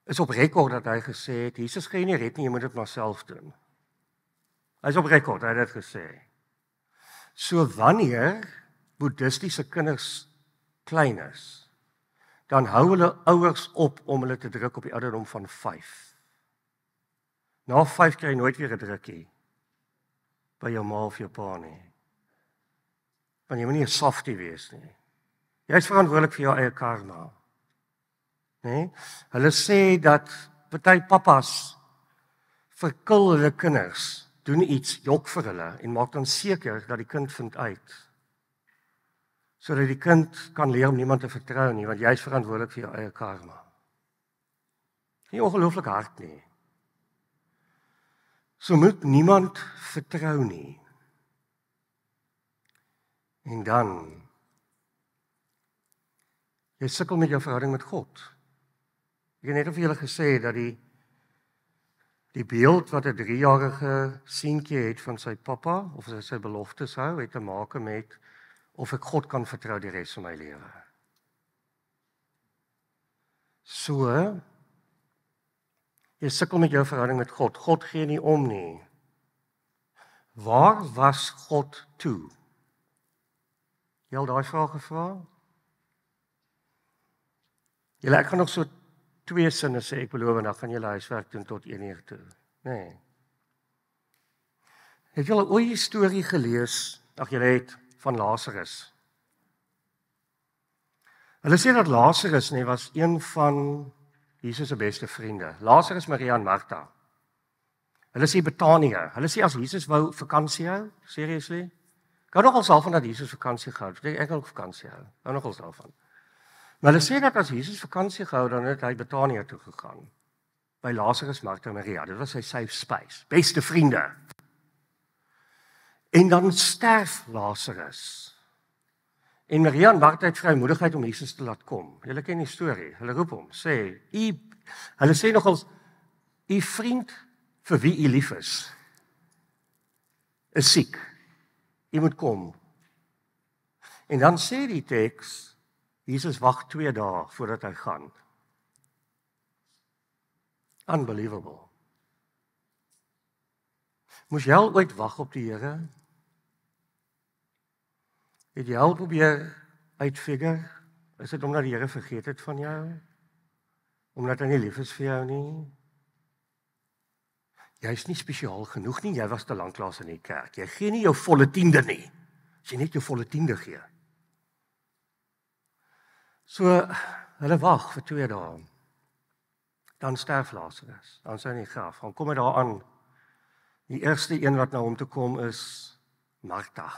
is op rekord dat hy gesê het, Jesus gaan jou nie red nie, jy moet dit maar self doen. Hy is op rekord, hy het dit gesê. So wanneer boeddhistiese kinders klein is, dan hou hulle ouers op om hulle te druk op die ouderdom van 5. Na 5 kry jy nooit weer 'n drukkie by jou ma of jou pa nie. Want jy moet nie 'n softie wees nie. Jy is verantwoordelik vir jou eie karma. Nee? Hulle sê dat party pappas verkil hulle kinders, doen iets, jok vir hulle en maak dan seker dat die kind vind uit. Sodat die kind kan leer om niemand te vertrou nie, want jy is verantwoordelik vir jou eie karma. Nie ongelooflik hard nie. So moet niemand vertrou nie. En dan, jy sukkel met jou verhouding met God. Ek het net vir julle gesê dat die beeld wat 'n 3-jarige seentjie het van sy pappa, of sy beloftes hou, het te maak met of ek God kan vertrou die res van my lewe. So, jy sukkel met jou verhouding met God. God gee nie om nie. Waar was God toe? Jy al daai vraag gevra? Julle, ek gaan nog so 2 sinne sê, ek beloof, en dan gaan julle huiswerk doen tot 1 uur toe. Nee. Het julle ooit 'n storie gelees, julle het, van Lazarus? Hulle sê dat Lazarus was een van Jesus se beste vriende. Lazarus, Maria en Martha. Hulle sê Betanië. Hulle sê as Jesus wou vakansie hou, seriously? Ek hou nogal daarvan dat Jesus vakansie gehou het. Ek wil ook vakansie hou. Hou nogal daarvan. Maar hulle sê dat as Jesus vakansie gehou, dan het hy Betanië toe gegaan. By Lazarus, Martha en Maria. Dit was sy safe space. Beste vriende. En dan sterf Lazarus. En Maria en Martha het vrymoedigheid om Jesus te laat kom. Julle ken die storie. Hulle roep hom, hulle sê nogals, u vriend vir wie u lief is siek. U moet kom. En dan sê die teks, Jesus wag 2 dae voordat hy gaan. Unbelievable. Moes jy al ooit wag op die Here? Het jy al probeer uitfigure? Is dit omdat die Here vergeet het van jou? Omdat hy nie lief is vir jou nie? Jy is nie spesiaal genoeg nie, jy was te lank laas in die kerk. Jy gee nie jou volle tiende nie. As jy net jou volle tiende gee. So, hulle wag vir 2 dae. Dan sterf Lazarus, dan sy in die graf. Dan kom hy daar aan. Die eerste een wat na hom toe kom is Martha.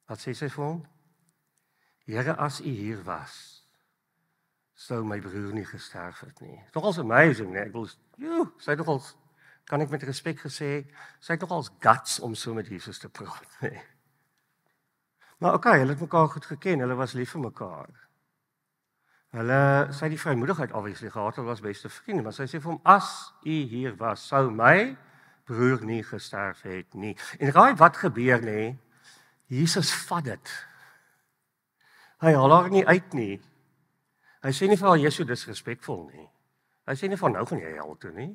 Wat sê sy vir hom? Here, as u hier was, sou my broer nie gesterf het nie. Nogals amazing, nee? Ek wil, sy het nogals, kan ek met respek gesê, sy het nogals guts om so met Jesus te praat. Nee. Maar okay, hulle het mekaar goed geken, hulle was lief vir mekaar. Sy het die vrymoedigheid obviously gehad, hulle was beste vriende, maar sy sê vir hom, as u hier was, sou my broer nie gesterf het nie. En raai wat gebeur nie? Jesus vat dit. Hy haal haar nie uit nie. Hy sê nie vir haar, jy is so disrespekvol nie. Hy sê nie van nou gaan jy hel toe nie.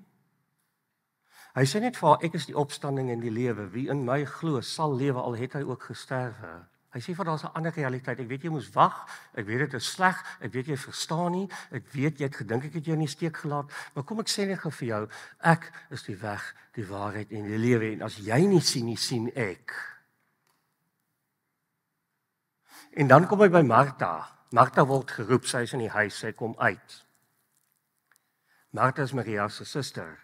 Hy sê net vir haar, ek is die opstanding en die lewe. Wie in my glo, sal lewe, al het hy ook gesterwe. Hy sê vir daar's 'n ander realiteit. Ek weet jy moes wag. Ek weet dit is sleg. Ek weet jy verstaan nie. Ek weet jy het gedink ek het jou in die steek gelaat. Maar kom ek sê net gou vir jou, ek is die weg, die waarheid en die lewe. En as jy nie sien nie, sien ek. En dan kom hy by Martha. Martha word geroep, sy is in die huis, sy kom uit. Martha is Maria se suster.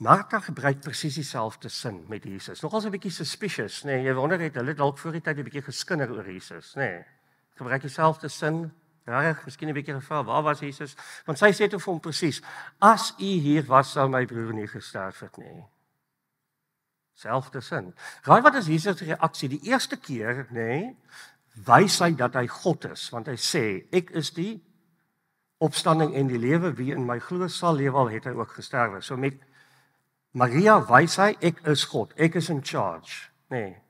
Martha gebruik presies dieselfde sin met Jesus. Nogals 'n bietjie suspicious, nee, jy wonder het hulle dalk voor die tyd 'n bietjie geskinder oor Jesus, nee. Gebruik dieselfde sin, reg, miskien 'n bietjie gevra, waar was Jesus? Want sy sê toe vir hom presies, as u hier was, sou my broer nie gesterf het nie. Selfde sin. Raai wat is Jesus se reaksie? Die eerste keer, nee, wys hy dat hy God is, want hy sê, ek is die opstanding en die lewe, wie in my glo sal lewe, al het hy ook gesterwe. So met Maria wys hy, ek is God, ek is in charge. Nee,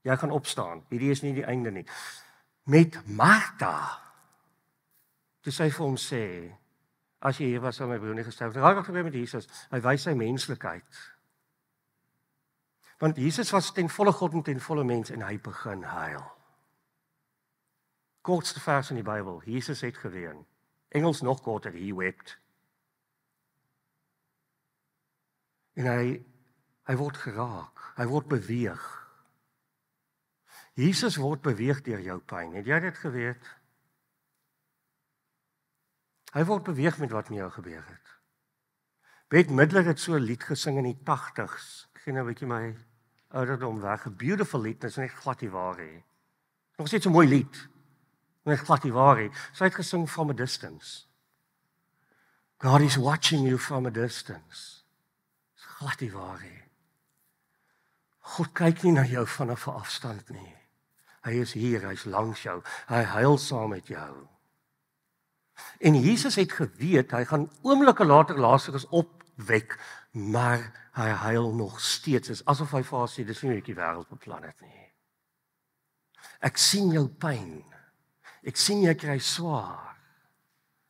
jy gaan opstaan, hierdie is nie die einde nie. Met Martha, toe sy vir hom sê, as jy hier was, sal my broer nie gesterf het. Raai wat gebeur met Jesus? Hy wys sy menslikheid. Want Jesus was ten volle God en ten volle mens, en hy begin huil. Kortste vers in die Bybel, Jesus het geween. Engels nog korter, he wept. En hy word geraak, hy word beweeg. Jesus word beweeg deur jou pyn, het jy dit geweet? Hy word beweeg met wat met jou gebeur het. Bette Midler het so 'n lied gesing in die 80s, ek gee nou 'n bietjie my ouderdom weg, 'n beautiful lied, dit is net glad nie waar nie. Nog steeds 'n mooi lied, net glad nie waar nie. Sy het gesing From a Distance. God is watching you from a distance. Glad nie waar nie. God kyk nie na jou vanaf 'n afstand nie. Hy is hier, hy is langs jou. Hy huil saam met jou. En Jesus het geweet, hy gaan oomblikke later Lazarus opwek, maar hy huil nog steeds. Dit is asof hy vir haar sê, dis nie hoe ek die wêreld beplan het nie. Ek sien jou pyn. Ek sien jy kry swaar.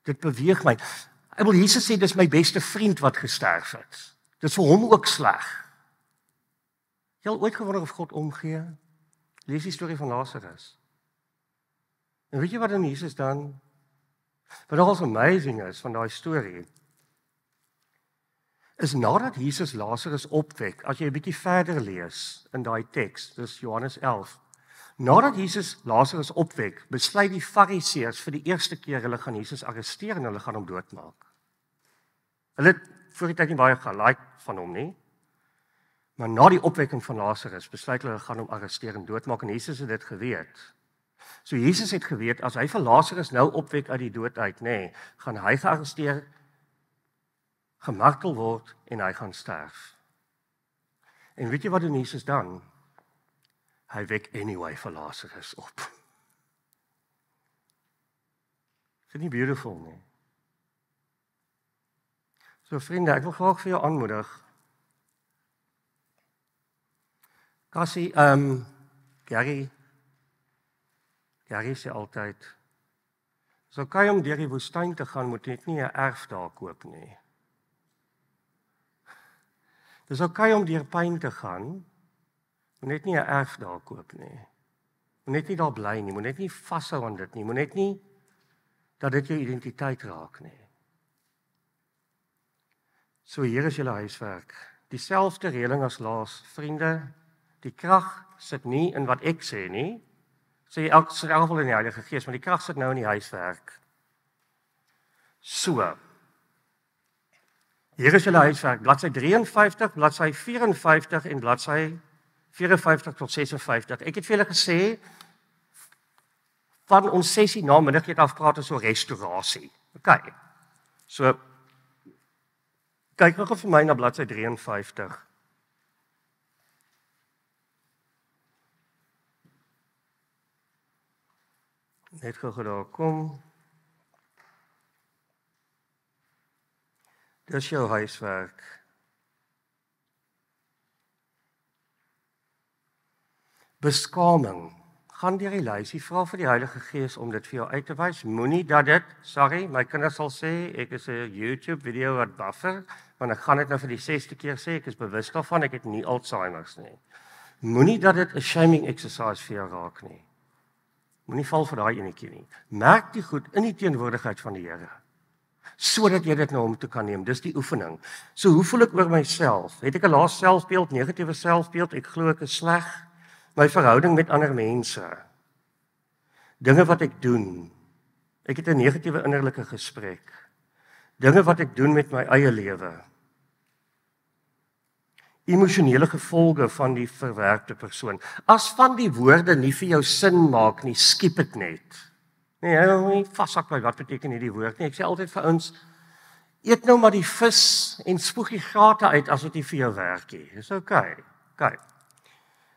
Dit beweeg my. Ek wil Jesus sê, dis my beste vriend wat gesterf het. Dit is vir hom ook sleg. Jy al ooit gewonder of God omgee? Lees die storie van Lazarus. En weet jy wat dan Jesus dan? Wat nogals amazing is van daai storie, is nadat Jesus Lazarus opwek, as jy 'n bietjie verder lees in daai teks, dis Johannes 11, nadat Jesus Lazarus opwek, besluit die Fariseërs vir die eerste keer, hulle gaan Jesus arresteer en hulle gaan hom doodmaak. Hulle het voor die tyd nie baie gelike van hom nie, maar na die opwekking van Lazarus, besluit hulle gaan hom arresteer en doodmaak, en Jesus het dit geweet. So Jesus het geweet, as hy vir Lazarus nou opwek uit die dood uit, nee, gaan hy gearresteer, gemartel word, en hy gaan sterf. En weet jy wat doen Jesus dan? Hy wek anyway vir Lazarus op. dit nie beautiful nie? So vriende, ek wil graag vir jou aanmoedig. Cassie, Gary sê altyd, so kan jy om deur die woestyn te gaan, moet net nie 'n erf daar koop nie. Dis okay om deur pyn te gaan, moet net nie 'n erf daar koop nie. Moet net nie daar bly nie, moet net nie vashou aan dit nie, moet net nie dat dit jou identiteit raak nie. So hier is julle huiswerk. Dieselfde reëling as laas, vriende. Die krag sit nie in wat ek sê nie. Sê in elk geval in die Heilige Gees, maar die krag sit nou in die huiswerk. So. Hier is julle huiswerk, bladsy 53, bladsy 54 en bladsy 54 tot 56. Ek het vir julle gesê van ons sessie namiddag af praat ons oor restaurasie. OK. So kyk nog vir my na bladsy 53. Net gou daar kom. Dis jou huiswerk. Beskaming. Gaan deur die lysie, vra vir die Heilige Gees om dit vir jou uit te wys. Moenie dat dit, sorry, my kinders sal sê, ek is 'n YouTube video wat buffer, want ek gaan dit nou vir die 6ste keer sê, ek is bewus daarvan, ek het nie Alzheimer's nie. Moenie dat dit 'n shaming exercise vir jou raak nie. Moenie val vir daai enetjie nie. Merk die goed in die teenwoordigheid van die Here, sodat jy dit na hom toe kan neem. Dis die oefening. So hoe voel ek oor myself? Het ek 'n lae selfbeeld, negatiewe selfbeeld? Ek glo ek is sleg. My verhouding met ander mense. Dinge wat ek doen. Ek het 'n negatiewe innerlike gesprek. Dinge wat ek doen met my eie lewe. Emosionele gevolge van die verwerkte persoon. As van die woorde nie vir jou sin maak nie, skiep dit net. Nee, jy moet nie vashak by wat beteken hierdie woord nie. Ek sê altyd vir ons, eet nou maar die vis en spoeg die gate uit as dit nie vir jou werk nie. Dis okay. Okay.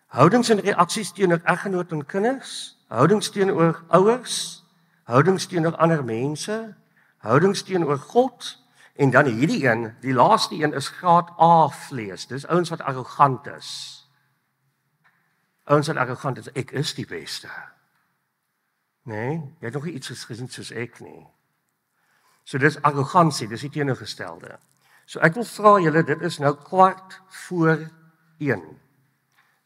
Houdings en reaksies teenoor eggenoot en kinders, houdings teenoor ouers, houdings teenoor ander mense, houdings teenoor God, en dan hierdie een, die laaste een is graad A vlees. Dis ouens wat arrogant is. Ouens wat arrogant is, ek is die beste. Nee, jy het nog nie iets gesien soos ek nie. So dis arrogansie, dis die teenoorgestelde. So ek wil vra julle, dit is nou 1:15.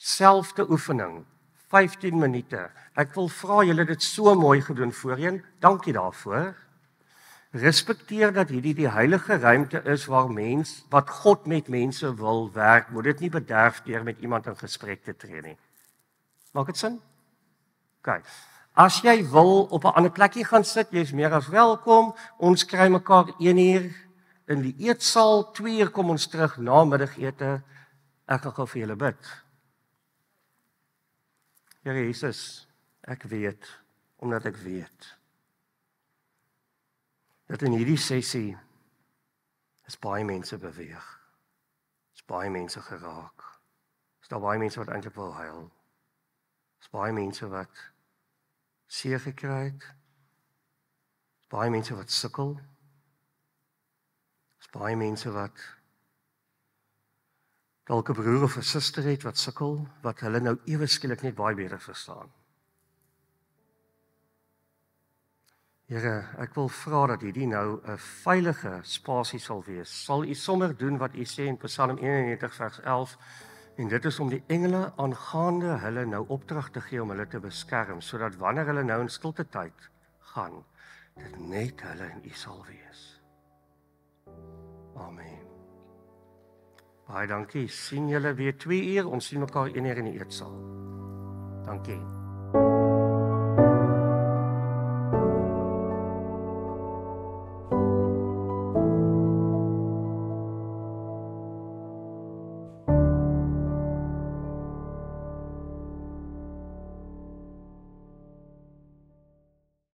Selfde oefening, 15 minute. Ek wil vra julle dit so mooi gedoen voorheen. Dankie daarvoor. Respekteer dat hierdie die heilige ruimte is waar wat God met mense wil werk. Moet dit nie bederf deur met iemand in gesprek te tree nie. Maak dit sin? OK. As jy wil op 'n ander plekkie gaan sit, jy is meer as welkom. Ons kry mekaar 1 uur in die eetsaal, 2 uur kom ons terug na middagete. Ek gaan gou vir julle bid. Here Jesus, ek weet, omdat ek weet, dat in hierdie sessie is baie mense beweeg. Is baie mense geraak. Is daar baie mense wat eintlik wil huil. Is baie mense wat seer gekry het. Is baie mense wat sukkel. Is baie mense wat dalk 'n broer of 'n suster het wat sukkel, wat hulle nou ewe skielik net baie beter verstaan. Here, ek wil vra dat hierdie nou 'n veilige spasie sal wees. Sal U sommer doen wat U sê in Psalm 91 vers 11, en dit is om die engele aangaande hulle nou opdrag te gee om hulle te beskerm, sodat wanneer hulle nou in stilte tyd gaan, dit net hulle en U sal wees. Amen. Baie dankie. Sien julle weer 2 uur. Ons sien mekaar 1 uur in die eetsaal. Dankie.